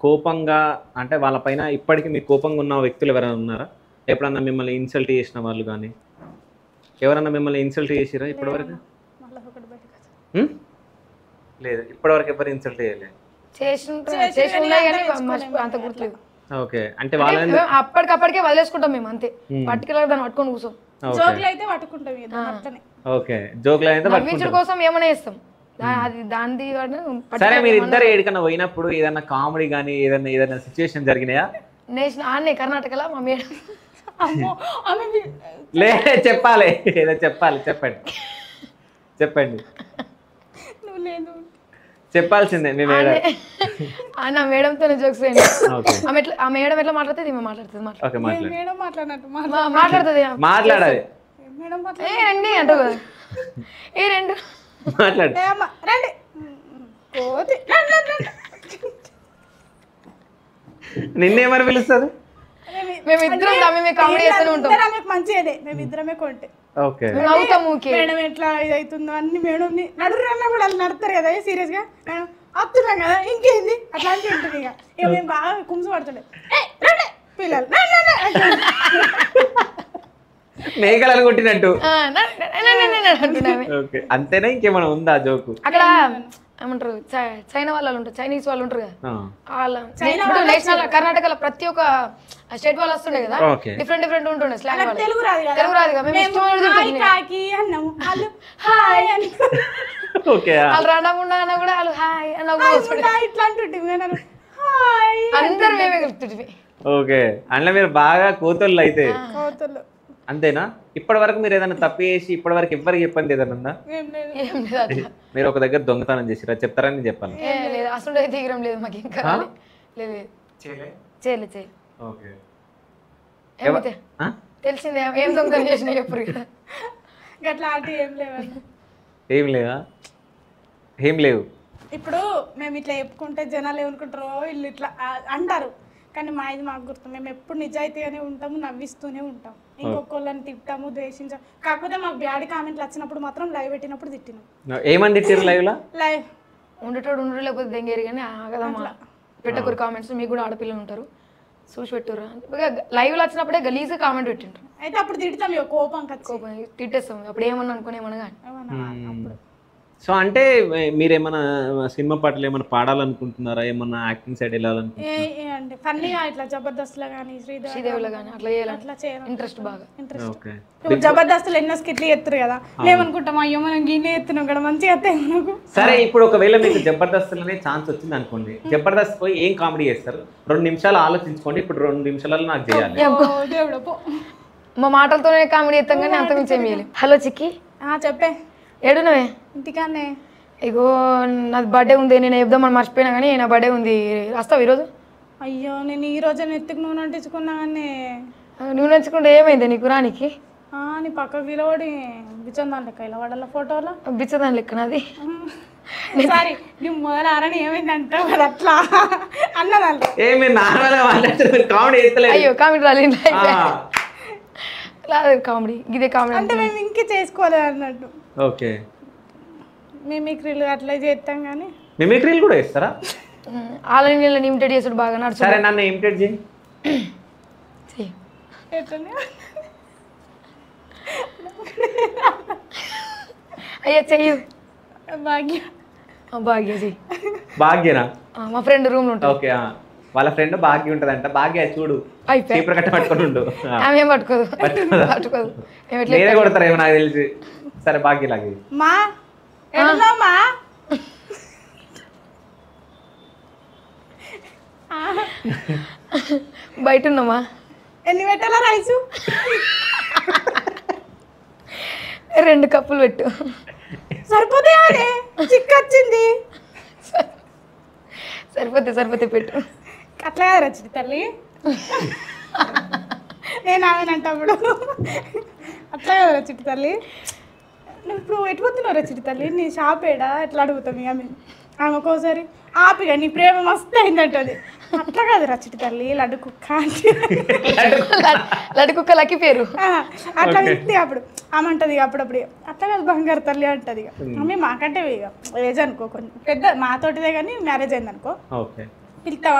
కోపంగా అంటే వాళ్ళపైన ఇప్పటికీ మీకు కోపంగా ఉన్న వ్యక్తులు ఎవరైనా ఉన్నారా? ఎప్పుడన్నా మిమ్మల్ని ఇన్సల్ట్ చేసిన వాళ్ళు కానీ ఎవరన్నా మిమ్మల్ని ఇన్సల్ట్ చేసిరా ఇప్పటివరకు? లేదు, ఇప్పటివరకు ఎవరు ఇన్సల్ట్ చేయలేదు. ఓకే. అంటే వాళ్ళని అప్పటికప్పటికే వదిలేసుకుంటాం మేము అంతే, పర్టికులర్ దాన్ని పట్టుకొని కూర్చోం. జోకులు అయితే పట్టుకుంటాం. ఓకే, జోకులు అయితే నవ్వించడం కోసం ఏమైనా చేస్తాం. అది దాని సరే, మీరు ఇద్దరు ఏడికన్నా పోయినప్పుడు ఏదన్నా కామెడీ కానీ ఏదైనా సిచ్యువేషన్ జరిగినాయా? ఆడనే కర్ణాటకలో మా మేడం లే చెప్పాలి, ఏదో చెప్పాలి, చెప్పండి చెప్పాల్సిందే. మీ మేడం నా మేడంతో జోక్స్ ఆ మేడం ఎట్లా మాట్లాడుతుంది ఈమె మాట్లాడుతుంది మాట్లాడాలి రండి అంటావు కదా, ఏ రెండు మాట్లాడు నిన్నేమని పిలుస్తుంది? మేమిద్దరం కామెడీ చేస్తూనే ఉంటాం. మంచిదే, మేమిద్దరమే కొంటే మేడం ఎట్లా ఇదవుతుందో అన్ని మేడం నడురన్నా కూడా వాళ్ళు నడతారు కదా సీరియస్ గా, మేడం వస్తున్నాం కదా ఇంకేంది అట్లాంటివి ఉంటుంది. ఇక మేము బాగా కుంసు పడుతుండే పిల్లలు మేఘాలను కొట్టినట్టు అంతేనా? ఇంకేమైనా ఉందా జోకు? అక్కడ ఏమంటారు చైనా వాళ్ళు ఉంటారు, చైనీస్ వాళ్ళు ఉంటారు కదా, వాళ్ళ నేషనల్ కర్ణాటకలో ప్రతి ఒక్క స్టేట్ వాళ్ళు వస్తుండే కదా, డిఫరెంట్ ఉంటుండే స్లాంగ్. తెలుగు రాదు వాళ్ళు రాకుండా అన్నా కూడా వాళ్ళు హాయ్ అన్న ఇట్లా అంటుంటే అందరు మేమే కలుపుతుంటే. ఓకే, అందులో మీరు బాగా కోతలు అయితే కోతలు అంతేనా? ఇప్పటి వరకు మీరు ఏదైనా తప్పు చేసి ఇప్పటి వరకు ఎవరికి చెప్పండి ఏదైనా ఉందా? మీరు ఒక దగ్గర దొంగతనం చేసిరా చెప్తారని చెప్పాలి. అసలు తీయడం లేదు మాకు ఇంకా తెలిసిందే ఏం దొంగతనం చేసిన ఎప్పుడు ఏం లేవు. ఇప్పుడు మేము ఇట్లా చెప్పుకుంటే జనాలు ఏమనుకుంటారో వీళ్ళు ఇట్లా అంటారు, కానీ మా ఇది మాకు గుర్తు. మేము ఎప్పుడు నిజాయితీగానే ఉంటాము, నవ్విస్తూనే ఉంటాం, ఇంకొకళ్ళని తిట్టాము, ద్వేషించాము. కాకపోతే మాకు బ్యాడ్ కామెంట్లు వచ్చినప్పుడు మాత్రం లైవ్ పెట్టినప్పుడు తిట్టినాం. ఏమని తిట్టారు లైవ్ ఉండేటోడు ఉండరు లేకపోతే దెంగేరు కానీ ఆగదమ్మా పెట్టకూరు కామెంట్స్. మీకు కూడా ఆడపిల్లలు ఉంటారు చూసి పెట్టురా లైవ్లో వచ్చినప్పుడే గలీజ్ కామెంట్ పెట్టింటారు. అయితే అప్పుడు తిడతాం, కోపం తిట్టేస్తాం. అప్పుడు ఏమన్నా అనుకుని ఏమన్నా కానీ. సో అంటే మీరు ఏమైనా సినిమా పాటలు ఏమైనా పాడాలనుకుంటున్నారా? ఏమన్నా యాక్టింగ్ సైడ్ వెళ్ళాలనుకుంటున్నారా? ఫన్నీగా ఇట్లా జబర్దస్త్లో కానీ శ్రీదేవిలో కానీ అట్లా చేయాలి ఇంట్రెస్ట్ బాగా. ఇప్పుడు జబర్దస్త్లో ఎన్నో స్కిట్లు ఎత్తురు కదా, మేమనుకుంటాం అయ్యో మనం గిన్నె ఎత్తున్నాం కదా మంచిగా ఎత్తాయి మనకు. సరే, ఇప్పుడు ఒకవేళ మీకు జబర్దస్త్లోనే ఛాన్స్ వచ్చింది అనుకోండి, జబర్దస్త్ పోయి ఏం కామెడీ చేస్తారు? 2 నిమిషాలు ఆలోచించుకోండి, ఇప్పుడు 2 నిమిషాలలో నాకు చేయాలి. మా మాటలతోనే కామెడీ చేస్తాం కానీ అంత మించి ఏం చేయాలి. హలో చిక్కి చెప్పే ఏడునవే? ఇంటికానే. ఇగో నాది బర్త్డే ఉంది, నేను చెప్దామని మర్చిపోయినా కానీ నా బర్త్డే ఉంది, వస్తావు ఈరోజు? అయ్యో నేను ఈ రోజు నెత్తికి నూనె అంటించుకున్నా కానీ. నూనె అంటించుకుంటే ఏమైంది నీకు రానికి? నీ పక్కకి విలవడి బిచ్చదాని లెక్క ఇలా వాడాల ఫోటోలో బిచ్చదాని లెక్క నాది. సారీ నీ మొదలు ఆరని ఏమైందంటే అట్లా అన్నదాన్ని. అయ్యో కామెడీ రాలేదు, కామెడీ ఇదే కామెడీ అంటే మేము ఇంకే చేసుకోలేదు అన్నట్టు. ఓకే, మిమిక్రీలు అట్లా చేస్తాం కానీ. మిమిక్రీలు కూడా చేస్తారా? వాళ్ళని ఇమిటేట్ చేసాడు బాగా నడుచు. సరే నన్ను ఇమిటేట్ చేయి. అయ్యా చెయ్యి. భాగ్య భాగ్య చెయ్యి. భాగ్యనా? మా ఫ్రెండ్ రూమ్ లో ఉంటా. ఓకే, వాళ్ళ ఫ్రెండ్ భాగ్య ఉంటదంట. భాగ్య చూడు చీపురు కట్ట పట్టుకొని ఉండు. ఆమె ఏం పట్టుకోదు నేనే కొడతారేమో నాకు తెలిసి. సరే భాగ్య లాగే మా బయట ఉన్నామా? ఎన్ని పెట్టాలా రైసు? 2 కప్పులు పెట్టు. సరిపోతాయి, చిక్కొచ్చింది. సరిపోతే పెట్టు. అట్లా రచిత తల్లి నేను ఆమెనంటప్పుడు అట్లా కదా రచిత తల్లి. నువ్వు ఇప్పుడు ఎటుపోతున్నావు రచిత తల్లి? నీ షాప్ ఏడా? ఎట్లా అడుగుతాం ఇక మేము. ఆమెకోసారి ఆపిగా నీ ప్రేమ మస్తు అయిందంటది. అట్లా కాదు రచిటి తల్లి లడ్డు కుక్క అంటే లడ్డు కుక్క లక్కి పేరు. అట్లా వ్యక్తి అప్పుడు ఆమె అంటది అప్పుడప్పుడు అట్లా కాదు బంగారు తల్లి అంటది. ఇక ఆమె మాకంటే ఇక ఏజ్ అనుకో కొంచెం పెద్ద మాతోటిదే కానీ మ్యారేజ్ అయింది అనుకో పిలుస్తాం.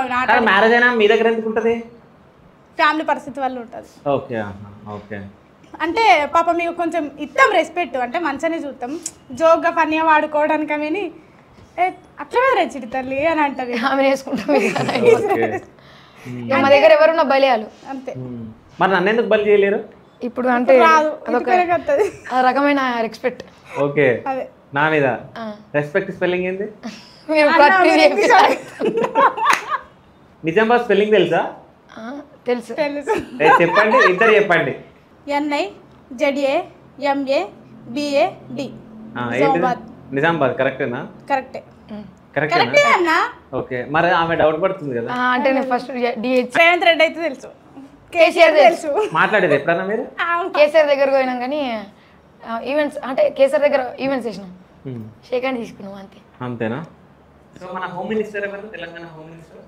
మ్యారేజ్ అయినా మీ దగ్గర ఎందుకు ఉంటుంది? ఫ్యామిలీ పరిస్థితి వల్ల ఉంటుంది. Okay okay. అంటే పాప మీకు కొంచెం ఇస్తాం రెస్పెక్ట్, అంటే మంచిగానే చూస్తాం, జోక్గా ఫన్నీగా వాడుకోవడానికి ఆమెని అట్లా రచిటి తల్లి అని అంటది. ఆమె వేసుకుంటాం. మా దగ్గర ఎవరున్నా బలియాలు అంతే. మరి నన్ను ఎందుకు బలి చేయలేరు? ఇప్పుడు అంటే అదొక రకమైన రెస్పెక్ట్. ఓకే, అదే నా మీద రెస్పెక్ట్ స్పెల్లింగ్ ఏంది? మీరు నిజామాబాద్ స్పెల్లింగ్ తెలుసా? తెలుసు. చెప్పండి, ఇద్దరు చెప్పండి. NIZAMABAD. నిజామాబాద్ కరెక్టేనా? కరెక్టే. కరెక్టేనా? ఓకే. మరి ఆమె డౌట్ పడుతుంది కదా. అంటే నేను ఫస్ట్ రేవంత్ రెడ్డి అయితే తెలుసు, కేసీఆర్ తెలుసు. మాట్లాడేది ఎప్పుడన్నా మీరు? కేసీఆర్ దగ్గర పోయినాం కానీ ఈవెంట్స్ అంటే కేసీఆర్ దగ్గర ఈవెంట్స్ చేసినాం, షేక్ హ్యాండ్ తీసుకున్నాం అంతే. అంతేనా? సో మన హోమ్ మినిస్టర్ ఎవరు? తెలంగాణ హోమ్ మినిస్టర్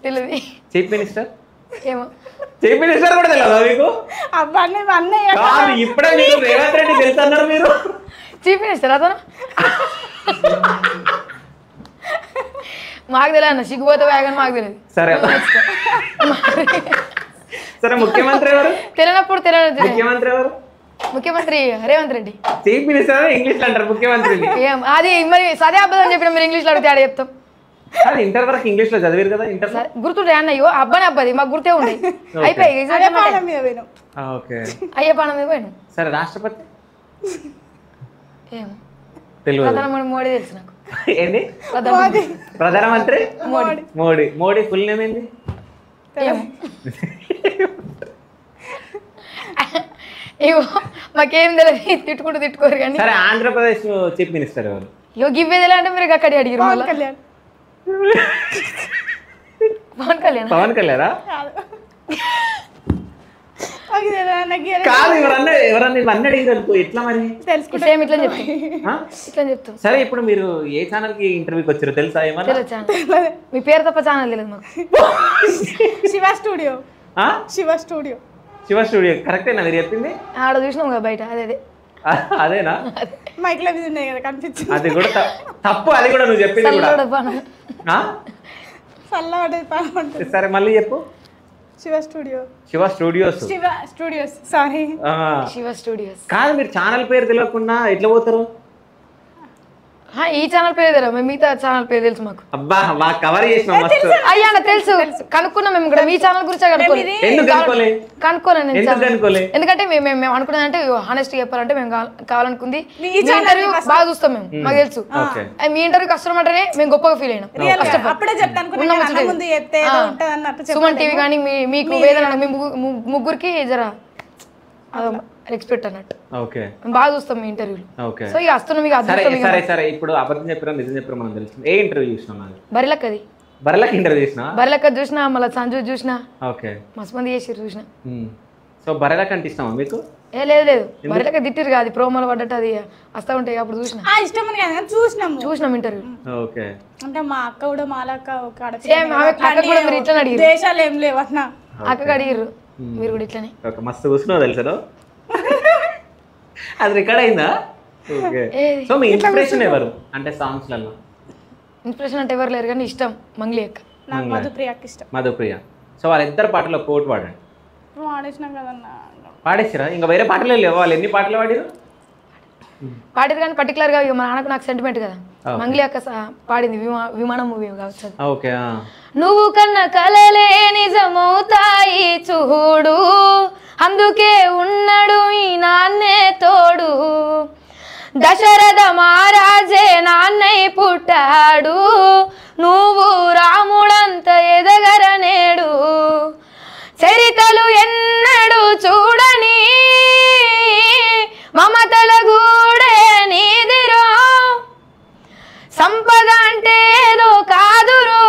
తెలియదు. చీఫ్ మినిస్టర్ ఏమో. చీఫ్ మినిస్టర్ కూడా తెలియదా మీకు? అన్నయ్య ఇప్పుడే మీరు రేవంత్ రెడ్డి తెలుసు అన్నారు మీరు. చీఫ్ మినిస్టర్ అతను మాకు తెలియదు అన్న, సిగ్గుపోతే వేగని మాకు తెలియదు. సరే సరే, ముఖ్యమంత్రి ఎవరు? తెలియనప్పుడు తెలియదు. ముఖ్యమంత్రి ఎవరు? ముఖ్యమంత్రి Revanth Reddy. Chief minister English లో అంటారు ముఖ్యమంత్రిని. అది మరి సదే అబద్ధం చెప్పిన మీరు ఇంగ్లీష్ లో అడిగితే ఆడ చెప్తాం. ఇంటర్ వరకు ఇంగ్లీష్ లో చదివారు కదా. ఇంటర్ గుర్తుండే అన్నయ్యో అబ్బాయి అబ్బాది మాకు గుర్తే ఉండే. అయిపోయి అయ్యే పానం మీద పోయినాం. సరే, రాష్ట్రపతి ఏమో తెలియదు. ప్రధానమంత్రి మోడీ తెలుసు నాకు. ఏంటి? ప్రధానమంత్రి మోడీ. మోడీ ఫుల్ నేమ్ ఏంది? ఇగో మాకేం తెలియదు, తిట్టుకోరు కానీ. సరే, ఆంధ్రప్రదేశ్ చీఫ్ మినిస్టర్ ఎవరు? ఇగో గివ్వేది అంటే మీరు అక్కడి అడిగారు. పవన్ కళ్యాణ్. పవన్ కళ్యాణా? కాదు, ఎవరన్నా ఇవన్నీ అడిగారు అనుకో, ఎట్లా మరి? సేమ్ ఇట్లా చెప్తాం. సరే, ఇప్పుడు మీరు ఏ ఛానల్ కి ఇంటర్వ్యూకి వచ్చారో తెలుసా? ఏమన్నా మీ పేరు తప్ప ఛానల్ తెలియదు మాకు. శివ స్టూడియో కరెక్టేనా మీరు చెప్పింది? ఆడ చూసినాం కదా బయట. అదేనా? మైక్ లో కదా కనిపించింది. అది కూడా తప్పు, అది కూడా నువ్వు చెప్పింది కూడా. సరే, మళ్ళీ చెప్పు. Shiva studios sorry, Shiva studios కాదు. మీరు ఛానల్ పేరు తెలియకుండా ఎట్లా పోతారు? ఈ ఛానల్ పేరు తెలియదు, మేము మిగతా ఛానల్ పేరు తెలుసు మాకు. అబ్బా, మాకు కవర్ చేసిన అయ్యా తెలుసు, కనుక్కున్నాం మేము కూడా. మీ ఛానల్ గురించి కనుక్కోలేదు. ఎందుకంటే మేము అనుకున్నది అంటే హానెస్ట్ చెప్పాలంటే మేము కావాలనుకుంది ఇంటర్వ్యూ బాగా చూస్తాం మేము, మాకు తెలుసు. మీ ఇంటర్వ్యూ కష్టం అంటేనే మేము గొప్పగా ఫీల్ అయినాం. సుమన్ టీవీ కానీ మీకు వేదన ముగ్గురికి జరా ఎక్స్పెక్ట్ అన్నట్టు. ఓకే, బాగా చూస్తాం మీ ఇంటర్వ్యూలు. ఓకే, సో ఇక వస్తున్నాం. మీకు సరే, ఇప్పుడు అబద్ధం చెప్పారా నిజం చెప్పారా మనం తెలుస్తుంది. ఏ ఇంటర్వ్యూ చూసినా? బరిలక్కది. బరిలక్క ఇంటర్వ్యూ చూసినా? బరిలక్క చూసినా, మళ్ళీ సంజు చూసినా. ఓకే, మస్తు మంది చేసిర్రు చూసినా. సో బరిలక్క అంటే ఇష్టమా మీకు? లేదు బరిలక్క తిట్టిరు కాదు, ప్రోమోలు పడ్డట్టు అది వస్తా ఉంటాయి, అప్పుడు చూసినా. చూసినాం ఇంటర్వ్యూ. ఓకే, అంటే మా అక్క కూడా మాలక్క మీరు ఇట్లా అడిగారు. దేశాలు ఏం లేవు అన్న అక్కగా అడిగారు, మీరు కూడా ఇట్లనే. మస్తు కూర్చున్నావు తెలుసా? అది రికార్డ్ అయిందా? ఓకే. సో మీ ఇన్స్పిరేషన్ ఎవరు అంటే సాంగ్స్ లలో? ఇన్స్పిరేషన్ అంటే ఎవరు లేరు కానీ ఇష్టం మంగ్లీ అక్క. నాకు మధుప్రియకి ఇష్టం. మధుప్రియ. సో వాళ్ళిద్దరు పాటలో కోట్ పాడండి. పాడేసినాం కదన్నా. పాడేసిరా? ఇంకా వేరే పాటలే లేవు? వాళ్ళు ఎన్ని పాటలు పాడారు? పాడేది కానీ పర్టికులర్ గా మా నాన్నకు నాకు సెంటిమెంట్ కదా. మంగ్లీ అక్క పాడింది విమానం మూవీ కావచ్చు. ఓకే. నువ్వు కన్న కలలే నిజమవుతాయి చూడు, అందుకే ఉన్నాడు ఈ నాన్నే తోడు, దశరథ మహారాజే నాన్నై పుట్టాడు, నువ్వు రాముడంత ఎదగరనేడు, చరితలు ఎన్నడు చూడని మమతల గూడే నీదిరో, సంపద అంటే ఏదో కాదురో,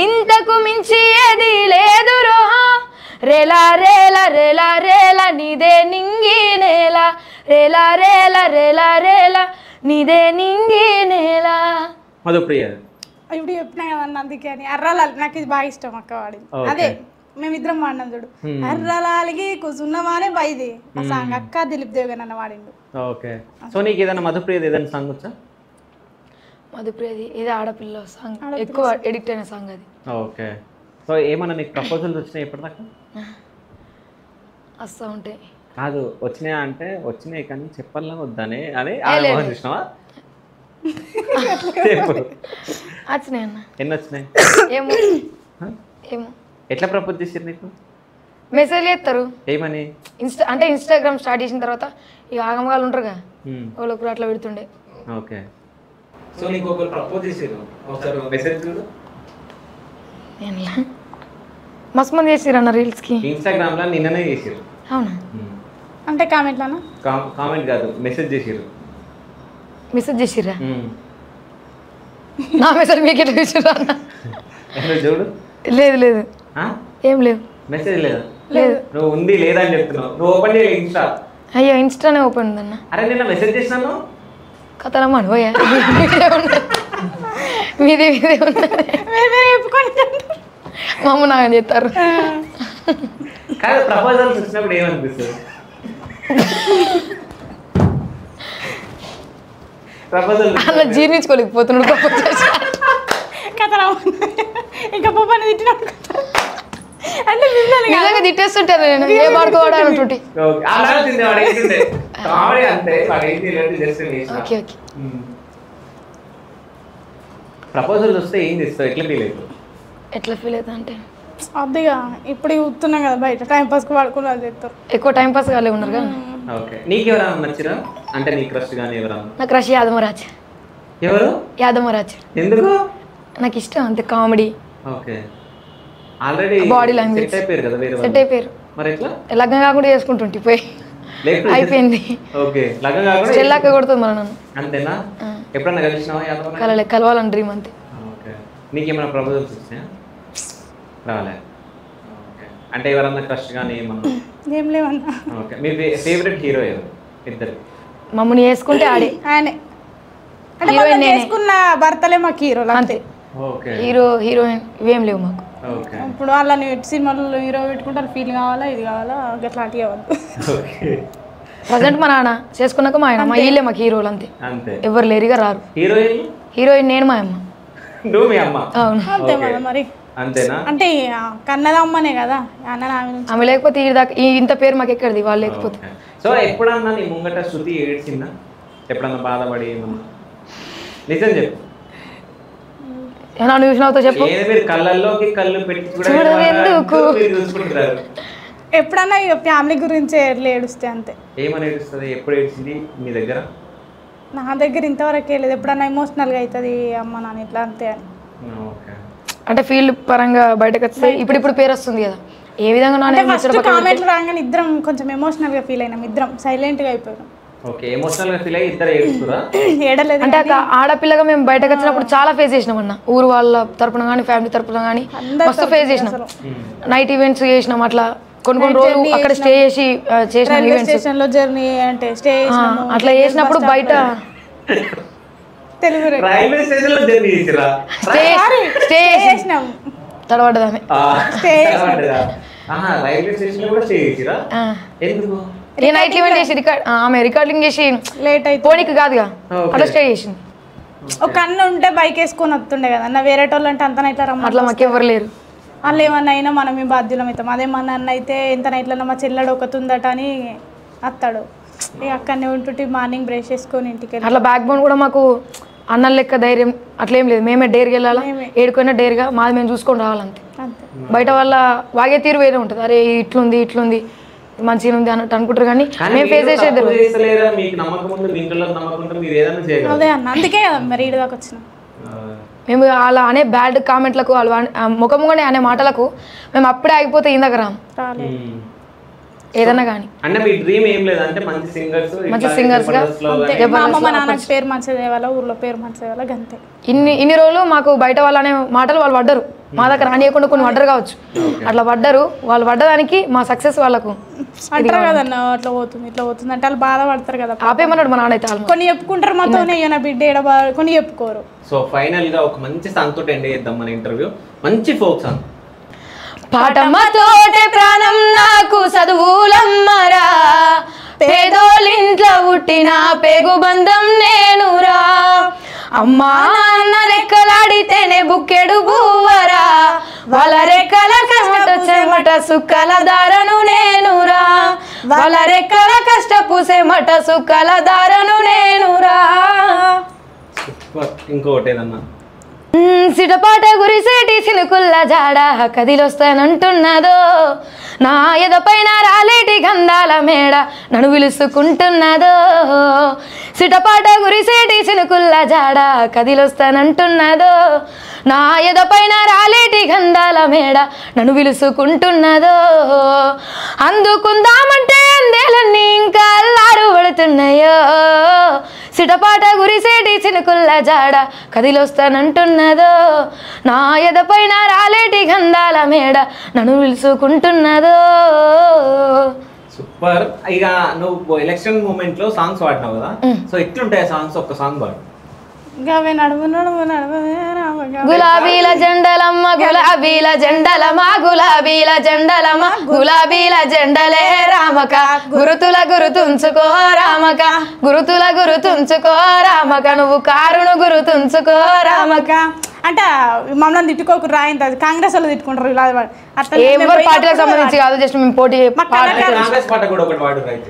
ఇంతకు మించి ఏది లేదురో, రేలా రేలా రేలా రేలా నీదే నింగి నేల, రేలా రేలా రేలా రేలా నీదే నింగి నేలా. మధుప్రియ ఇప్పుడు చెప్పినా కదన్న అందుకే అని అర్రాలాలి నాకు ఇది బాగా ఇష్టం అక్క వాడి అదే మేమిద్దరం వాడినాం చూడు అర్రాలాలికి కూర్చున్నామానే బైది ఆ సాంగ్ అక్క దిలీప్ దేవ్ గారు అన్న వాడిండు. ఓకే సో నీకు ఏదైనా మధుప్రియది ఏదైనా సాంగ్ వచ్చా? మధుప్రియది ఏదో ఆడపిల్ల సాంగ్ ఎక్కువ ఎడిక్ట్ అయిన సాంగ్ అది. ఓకే సో ఏమన్నా నీకు ప్రపోజల్స్ వచ్చినాయి ఇప్పటిదాకా? వస్తూ ఉంటాయి. కాదు వచ్చినాయా అంటే వచ్చినాయి కానీ చెప్పాలా వద్దానే అని చూసినావా? వచ్చినాయి అన్న. ఎన్ని వచ్చినాయి? ఏమో ఏమో. ఎట్లా ప్రపోజ్ చేసారు నీకు? మెసేజ్ చేస్తారు. ఏమని? అంటే ఇన్స్టాగ్రామ్ స్టార్ట్ చేసిన తర్వాత ఇక ఆగమగాలు ఉంటారుగా వాళ్ళకు అట్లా పెడుతుండే. ఓకే సో నీకు ఒకరు ప్రపోజ్ చేసారు ఒకసారి మెసేజ్ చూడు. మస్తు మంది చేసిరు అన్న రీల్స్కి ఇన్స్టాగ్రామ్ లో నిన్ననే చేసారు. అవునా? అంటే కామెంట్లనా? కామెంట్ కాదు మెసేజ్ చేసారు. మెసేజ్ చేసిరా? నా మెసేజ్ మీకు ఎట్లా చేసిరా అన్న? చూడు. లేదు లేదు ఏం లేవు. మెసేజ్ లేదా? లేదు. నువ్వు ఉంది లేదా అని చెప్తున్నావు. నువ్వు ఓపెన్ చేయాలి ఇన్స్టా. అయ్యో ఇన్స్టానే ఓపెన్ ఉందన్న. అరే నిన్న మెసేజ్ చేసినాను కథలమ్మా పోయా మీదే మీదే ఉన్నది మా అమ్మ నాగని చెప్తారు. కాదు ప్రపోజల్స్ వచ్చినప్పుడు ఏమనిపిస్తుంది? ప్రపోజల్ అలా జీర్ణించుకోలేకపోతున్నాడు. ఇంకా పప్పని తిట్టిన అంటే నిజంగా తిట్టేస్తుంటాను నేను. ఏ పాడుకోవాడు అంటుంటే ఓకే ఓకే. ప్రపోజల్ వస్తే ఏం చేస్తావు? ఎట్లా ఫీల్ అవుతావు? ఎట్లా ఫీల్ అవుతా అంటే అదిగా ఇప్పుడు చూస్తున్నాం కదా బయట టైం పాస్కి వాడుకుని వాళ్ళు చెప్తారు. ఎక్కువ టైం పాస్ కాలే ఉన్నారు కదా. ఓకే నీకు ఎవరైనా నచ్చిరా? అంటే నీ క్రష్ కానీ ఎవరైనా? నాకు క్రష్ యాదమరాజ్. ఎవరు? యాదమరాజ్. ఎందుకు? నాకు ఇష్టం అంతే comedy. Okay already body language set అయిపోయారు కదా వేరే సెట్ అయిపోయారు. మరి ఎట్లా? లగ్గం కాకుండా చేసుకుంటుంటే పోయి అయిపోయింది. ఓకే లగ్గం కాకుండా చెల్లాక కొడుతుంది మరి నన్ను. అంతేనా? ఎప్పుడన్నా కలిసినావా యాదమరాజ్? కలలే కలవాలని డ్రీమ్ అంతే. ఓకే నీకేమైనా ప్రపోజల్స్ వచ్చినాయా? రాలే. ఓకే అంటే ఎవరన్నా క్రష్ కానీ ఏమన్నా? ఏం లేవన్నా. ఓకే మీ ఫేవరెట్ హీరో ఎవరు? ఇద్దరు మమ్మల్ని వేసుకుంటే ఆడే ఆయనే. అంటే మనం చేసుకున్న భర్తలే మాకు హీరోలు అంతే. ఓకే హీరో హీరోయిన్ ఇవేం లేవు మాకు. ఓకే ఇప్పుడు వాళ్ళని సినిమాల్లో హీరో పెట్టుకుంటారు ఫీల్ కావాలా ఇది కావాలా అట్లాంటివి అవ్వద్దు. ఓకే ప్రజెంట్ మా నాన్న చేసుకున్నాక మా ఆయన మా ఇల్లే మాకు హీరోలు అంతే. అంతే ఎవరు లేరుగా రారు. హీరోయిన్? హీరోయిన్ నేను మా అమ్మ. నువ్వు మీ అమ్మ? అవును అంతే కదా మరి. అంతేనా? అంటే కన్నదమ్మనే కదా అన్న ఆమె లేకపోతే ఇంత పేరు మాకు ఎక్కడిది వాళ్ళు లేకపోతే. సో ఎప్పుడన్నా నీ ముంగట శృతి ఏడ్చిందా? ఎప్పుడన్నా బాధపడి ఏమన్నా? నిజం చెప్పు. నన్ను చూసినావుతో చెప్పు. మీరు కళ్ళల్లోకి కళ్ళు పెట్టి చూసుకుంటారు. ఎప్పుడన్నా ఇక ఫ్యామిలీ గురించి ఏడుస్తే అంతే. ఏమని ఏడుస్తుంది? ఎప్పుడు ఏడ్చింది మీ దగ్గర? నా దగ్గర ఇంతవరకు లేదు. ఎప్పుడన్నా ఎమోషనల్గా అవుతుంది అమ్మ నాన్న ఇట్లా అంతే అని. అంటే ఫీల్డ్ పరంగా బయటకు వస్తే ఇప్పుడు పేరు వస్తుంది కదా ఏ విధంగా కామెంట్లు రాగానే ఇద్దరం కొంచెం ఎమోషనల్గా ఫీల్ అయినాం. ఇద్దరం సైలెంట్గా అయిపోయాం. ఓకే ఎమోషనల్ గా ఫీల్ అయ్యి ఇద్దరు ఏడుస్తురా? ఏడలేదు. అంటే ఆడపిల్లగా మేము బయటకు వచ్చినప్పుడు చాలా ఫేస్ చేసినాం అన్న. ఊరు వాళ్ళ తరపున కానీ ఫ్యామిలీ తరపున కానీ మస్తు ఫేస్ చేసినాం. నైట్ ఈవెంట్స్ చేసినాం అట్లా కొన్ని రోజులు అక్కడ స్టే చేసి చేసిన ఈవెంట్స్ స్టేషన్ లో జర్నీ అంటే స్టే అట్లా చేసినప్పుడు బయట తెలుగు రైల్వే స్టేషన్ లో జర్నీ చేసిరా? స్టే చేసినాం తడబడ్డదాన్ని. రైల్వే స్టేషన్ లో కూడా స్టే చేసిరా? ఎందుకు? నేను నైట్ ఈవెంట్ చేసి ఆమె రికార్డింగ్ చేసి లేట్ అయితే పోనీకి కాదుగా అట్లా స్టే చేసింది. ఒక అన్న ఉంటే బైక్ వేసుకొని వస్తుండే కదా అన్న. వేరే వాళ్ళు అంటే అంత నైట్లో రమ్మ అట్లా మాకు ఎవరు లేరు. వాళ్ళు ఏమన్నా అయినా మనం మేము బాధ్యులం అవుతాం. అదేమన్నా అన్న అయితే ఎంత నైట్లో మా చెల్లెడు ఒకతుందట అని వస్తాడు. ఇక అక్కడనే ఉంటుంటే మార్నింగ్ బ్రష్ చేసుకొని ఇంటికి వెళ్ళి అట్లా బ్యాక్ బోన్ కూడా మాకు అన్నల లెక్క ధైర్యం అట్లేం లేదు. మేమే డేర్కి వెళ్ళాలా ఏడుకోయినా డేర్గా మాది మేము చూసుకొని రావాలంతే. బయట వాళ్ళ వాగే తీరు వేరే ఉంటుంది. అరే ఇట్లుంది ఇట్లుంది మంచిగా ఉంది అన్నట్టు అనుకుంటారు కానీ మేము ఫేస్ చేసేది అదే అన్న. అందుకే కదా మరి ఈడ దాకా వచ్చినాం. మేము అలా అనే బ్యాడ్ కామెంట్లకు వాళ్ళు ముఖముగానే అనే మాటలకు మేము అప్పుడే ఆగిపోతే ఇందాక రాము. ఏదైనా కానీ. అంటే మీ డ్రీమ్ ఏం లేదు అంటే మంచి సింగర్స్ గా మా అమ్మ మా నాన్నకి పేరు మంచిగా తేవాలా, ఊర్లో పేరు మంచిగా తేవాలా, గంతే. ఇన్ని రోజులు మాకు బయట వాళ్ళు అనే మాటలు వాళ్ళు పడ్డరు, మా దగ్గర రానియకుండా కొన్ని పడ్డరు కావచ్చు, అట్లా పడ్డరు. వాళ్ళు పడ్డదానికి మా సక్సెస్ వాళ్ళకు అంటారు కదన్న అట్లా పోతుంది ఇట్లా పోతుంది అంటే వాళ్ళు బాధపడతారు కదా. ఆపేమన్నాడు మా నాన్న అయితే. కొన్ని చెప్పుకుంటారు మాతోనే, నా బిడ్డ కొన్ని చెప్పుకోరు. సో ఫైనల్ గా ఒక మంచి సాంగ్ తోటి ఎండ్ చేద్దాం మన ఇంటర్వ్యూ. మంచి ఫోక్ సాంగ్. పాటమ్మతోటే ప్రాణం నాకు చదువులమ్మరా, పేదోళ్ళింట్లో పుట్టిన పేగు బంధం నేనురా, అమ్మా నాన్న రెక్కలాడితేనే బుక్కెడు బువ్వరా, వాళ్ళ రెక్కల కష్టపు చెమట సుక్కల దారను నేనురా, వాళ్ళ రెక్కల కష్టపు చెమట సుక్కల దారను నేనురా. ఇంకోటి ఏదన్నా సిటపాట గురిసేటి సినుకుల్ల జాడ కదిలొస్తానంటున్నదో, నా ఎదపైన రాలేటి గంధాల మేడ నన్ను పిలుసుకుంటున్నదో, సిటపాట గురిసేటి సినుకుల్ల జాడ కదిలొస్తానంటున్నదో, నా ఎదపైన రాలేటి గంధాల మేడ నన్ను పిలుసుకుంటున్నదో, అందుకుందామంటే అందేలన్నీ ఇంకా అల్లారు పడుతున్నాయో, సిటపాట గురిసేటి చినుకుల్ల జాడ కదిలొస్తానంటున్నదో, నా ఎదపైన రాలేటి గంధాల మేడ నన్ను పిలుచుకుంటున్నదో. సూపర్. ఇక నువ్వు ఎలక్షన్ మూమెంట్ లో సాంగ్స్ పాడినావు కదా, సో ఎట్లుంటాయి సాంగ్స్? ఒక్క సాంగ్ పాడు. గులాబీల జెండలమ్మ గులాబీల జెండలమా, గులాబీల జెండలమా, గులాబీల జెండలే రామక, గురుతుల గురుతుంచుకో రామక, గురుతుల గురుతుంచుకో రామక, నువ్వు కారును గురుతుంచుకో రామక. అంటే మమ్మల్ని తిట్టుకోకు రాయింది, అది కాంగ్రెస్ వాళ్ళు తిట్టుకుంటారు ఇలా. అట్లా ఎవరు పార్టీలకు సంబంధించి కాదు, జస్ట్ మేము పోటీ. కాంగ్రెస్ పాట కూడా ఒకటి పాడు రైతు.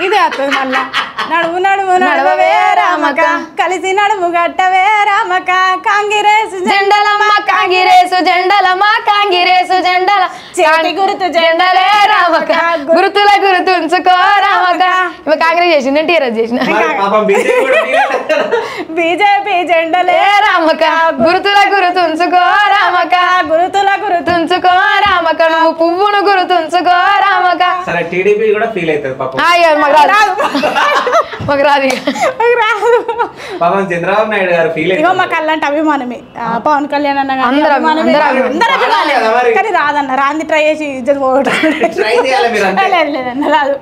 ఇదే వస్తుంది మళ్ళా. నడుము నడుము నడవవే రామక, కలిసి నడుము గట్టవే రామక, కాంగిరేసు జెండలమ్మ కాంగిరేసు జెండలమ్మ కాంగిరేసు జెండల చేతి గుర్తు జెండలే రామక, గురుతుల గురుతుంచుకో రామక. ఇవి కాంగ్రెస్ చేసింది, టీఆర్ఎస్ చేసిన బీజేపీ జెండలే రామక, గురుతుల గురుతుంచుకో రామక, గురుతుల గురుతుంచుకో రామక, నువ్వు పువ్వును గురుతుంచుకో రామక. సరే టీడీపీ కూడా ఫీల్ అవుతుంది పాపం. మాకు రాదు పాపం చంద్రబాబు నాయుడు గారు ఫీల్ ఇగో మాకు అలాంటి అభిమానమే పవన్ కళ్యాణ్ అన్న కానీ రాదన్న, రాంది ట్రై చేసి ఇద్దరు లేదన్న, రాదు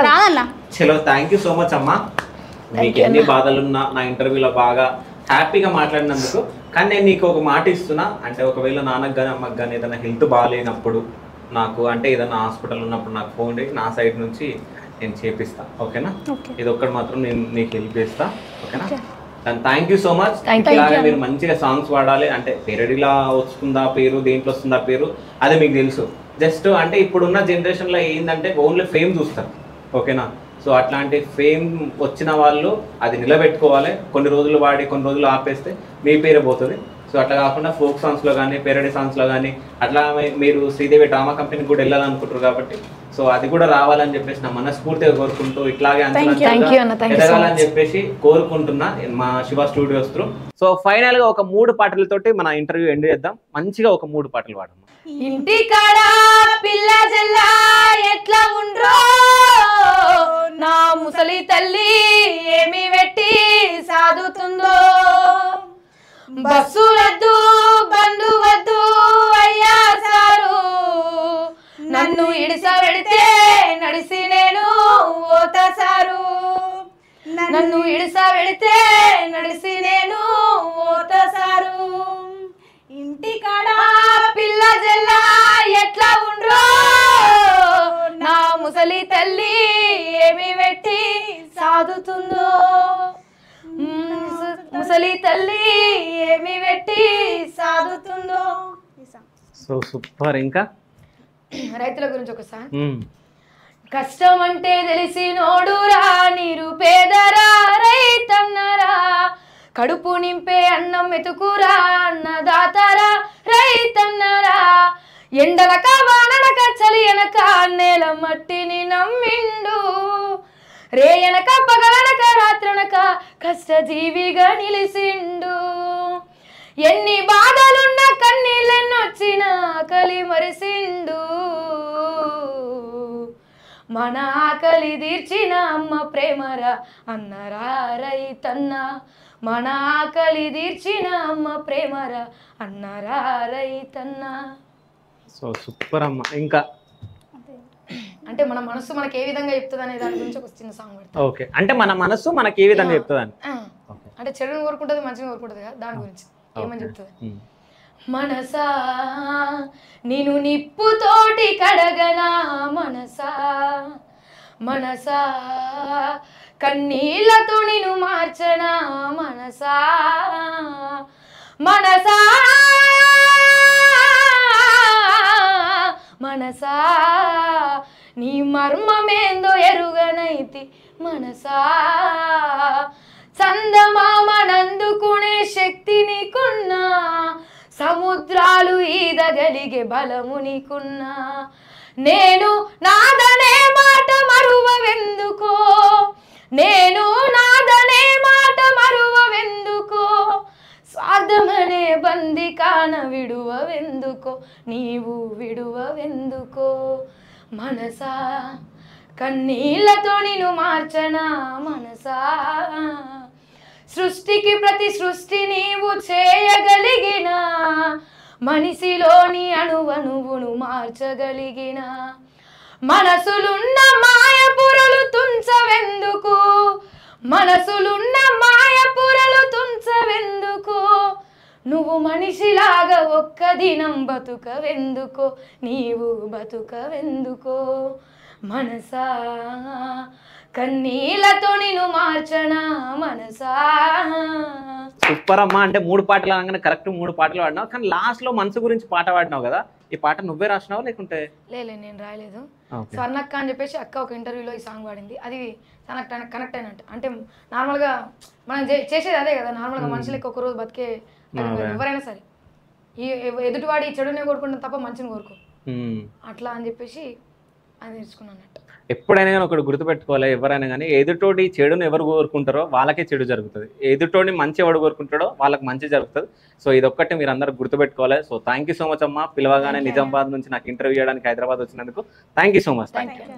రాదన్న. చలో థ్యాంక్ యూ సో మచ్ అమ్మా. మీకు ఎన్ని బాధలున్నా నా ఇంటర్వ్యూలో బాగా హ్యాపీగా మాట్లాడినందుకు. కానీ నేను నీకు ఒక మాట ఇస్తున్నా, అంటే ఒకవేళ నాన్నకు కానీ అమ్మకి కానీ ఏదైనా హెల్త్ బాగాలేనప్పుడు నాకు, అంటే ఏదైనా హాస్పిటల్ ఉన్నప్పుడు నాకు ఫోన్ చేసి నా సైడ్ నుంచి నేను చేపిస్తా, ఓకేనా? ఇది ఒక్కటి మాత్రం నేను నీకు హెల్ప్ చేస్తా, ఓకేనా? Thank you so much. ఇలాగే మీరు మంచిగా సాంగ్స్ పాడాలి. అంటే పేరడిలా వస్తుందా పేరు, దేంట్లో వస్తుందా పేరు, అది మీకు తెలుసు. జస్ట్ అంటే ఇప్పుడున్న జనరేషన్లో ఏంటంటే ఓన్లీ ఫేమ్ చూస్తారు, ఓకేనా? సో అట్లాంటి ఫేమ్ వచ్చిన వాళ్ళు అది నిలబెట్టుకోవాలి. కొన్ని రోజులు వాడి కొన్ని రోజులు ఆపేస్తే మీ పేరు పోతుంది. సో అట్లా కాకుండా ఫోక్ సాంగ్స్లో కానీ పేరడీ సాంగ్స్లో కానీ అట్లా మీరు శ్రీదేవి డ్రామా కంపెనీకి కూడా వెళ్ళాలనుకుంటారు కాబట్టి సో అది కూడా రావాలని చెప్పేసి నా మనస్ఫూర్తిగా కోరుకుంటూ ఇట్లాగే ఎదగాలని చెప్పేసి కోరుకుంటున్నా మా Shiva studios through. So final గా ఒక 3 పాటలతోటి మన ఇంటర్వ్యూ ఎండ్ చేద్దాం. మంచిగా ఒక 3 పాటలు పాడమ్మా. ఇంటి కాడ పిల్ల జల్లా ఎట్లా ఉండ్రో, నా ముసలి తల్లి ఏమి పెట్టి సాదుతుందో, బస్సు వద్దు బండు వద్దు అయ్యా సారు, నన్ను ఇడిసబెడితే నడిసి నేను ఓత సారు, నన్ను ఇడిసబెడితే నడిసి నేను ఓత సారు. ఇంటి కాడ పిల్ల జల్లా ఎట్లా ఉండ్రో, నా ముసలి తల్లి ఏమి పెట్టి సాదుతుందో, ముసలి తల్లి ఏమి పెట్టి సాదుతుందో. So super. ఇంకా రైతుల గురించి ఒకసారి. కష్టం అంటే తెలిసి నోడురా, నిరుపేదరా రైతన్నరా, కడుపు నింపే అన్నం మెతుకురా అన్నదాతరా రైతన్నరా, ఎండలక వానలక చలి ఎనక నేల మట్టిని నమ్మిండు, రేయనక పగలనక రాత్రనక కష్టజీవిగా నిలిసిండు, ఎన్ని బాధలున్నా కన్నీళ్ళెన్నొచ్చిన ఆకలి మరిసిండు మన ఆకలి తీర్చిన అమ్మ ప్రేమరా అన్నరా రైతన్న మన ఆకలి తీర్చిన అమ్మ ప్రేమరా అన్నరా రైతన్న. సో సూపర్ అమ్మ. ఇంకా అంటే మన మనసు మనకి ఏ విధంగా చెప్తుంది అనే దాని గురించి ఒక చిన్న సాంగ్ పెడతా. ఓకే, అంటే మన మనసు మనకి ఏ విధంగా చెప్తుంది అని. అంటే చెడుని కోరుకుంటుంది మంచిని కోరుకుంటుంది కదా, దాని గురించి ఏమని చెప్తుంది. మనసా నేను నిప్పుతోటి కడగనా మనసా మనసా కన్నీళ్ళతో నేను మార్చనా మనసా మనసా మనసా నీ మర్మమేందో ఎరుగనైతి మనసా చందమామనందుకునే శక్తి నీకున్నా సముద్రాలు ఈదగలిగే బలము నీకున్నా నేను నాదనే మాట మరువవెందుకో నేను నాదనే మాట మరువవెందుకో స్వార్థమనే బందికాన విడువవెందుకో నీవు విడువవెందుకో మనసా కన్నీళ్ళతో నిన్ను మార్చనా మనసా సృష్టికి ప్రతి సృష్టి నీవు చేయగలిగిన మనిషిలోని అణువణువును మార్చగలిగిన మనసులున్న మాయపురలు తుంచవెందుకు మనసులున్న మాయపురలు తుంచవెందుకు నువ్వు మనిషిలాగా ఒక్క దినం బతుకవెందుకో నీవు బతుకవెందుకో మనసా కన్నీళ్ళతో నిన్ను మార్చనా మనసా. సూపర్ అమ్మా. అంటే 3 పాటలు అనగానే కరెక్ట్ 3 పాటలు పాడినావు, కానీ లాస్ట్ లో మనసు గురించి పాట పాడినావు కదా, ఈ పాట నువ్వే రాసినావు లేకుంటే? లేదు నేను రాయలేదు. స్వర్ణక్క అని చెప్పేసి అక్క ఒక ఇంటర్వ్యూలో ఈ సాంగ్ పాడింది, అది కనెక్ట్ అయినట్టు. అంటే నార్మల్గా మనం చేసేది అదే కదా, నార్మల్గా మనుషులకి ఒక రోజు బతికే ఎవరైనా సరే ఈ ఎదుటివాడి చెడునే కోరుకుంటాం తప్ప మంచిని కోరుకో అట్లా అని చెప్పేసి అది నేర్చుకున్నానట్టు. ఎప్పుడైనా కానీ ఒకటి గుర్తుపెట్టుకోవాలి, ఎవరైనా కానీ ఎదుటోడి చెడును ఎవరు కోరుకుంటారో వాళ్ళకే చెడు జరుగుతుంది, ఎదుటోడిని మంచి ఎవడు కోరుకుంటాడో వాళ్ళకి మంచి జరుగుతుంది. సో ఇదొక్కటి మీరు అందరూ గుర్తుపెట్టుకోవాలి. So thank you so much అమ్మా, పిలవగానే నిజామాబాద్ నుంచి నాకు ఇంటర్వ్యూ చేయడానికి హైదరాబాద్ వచ్చినందుకు thank you so much. Thank you.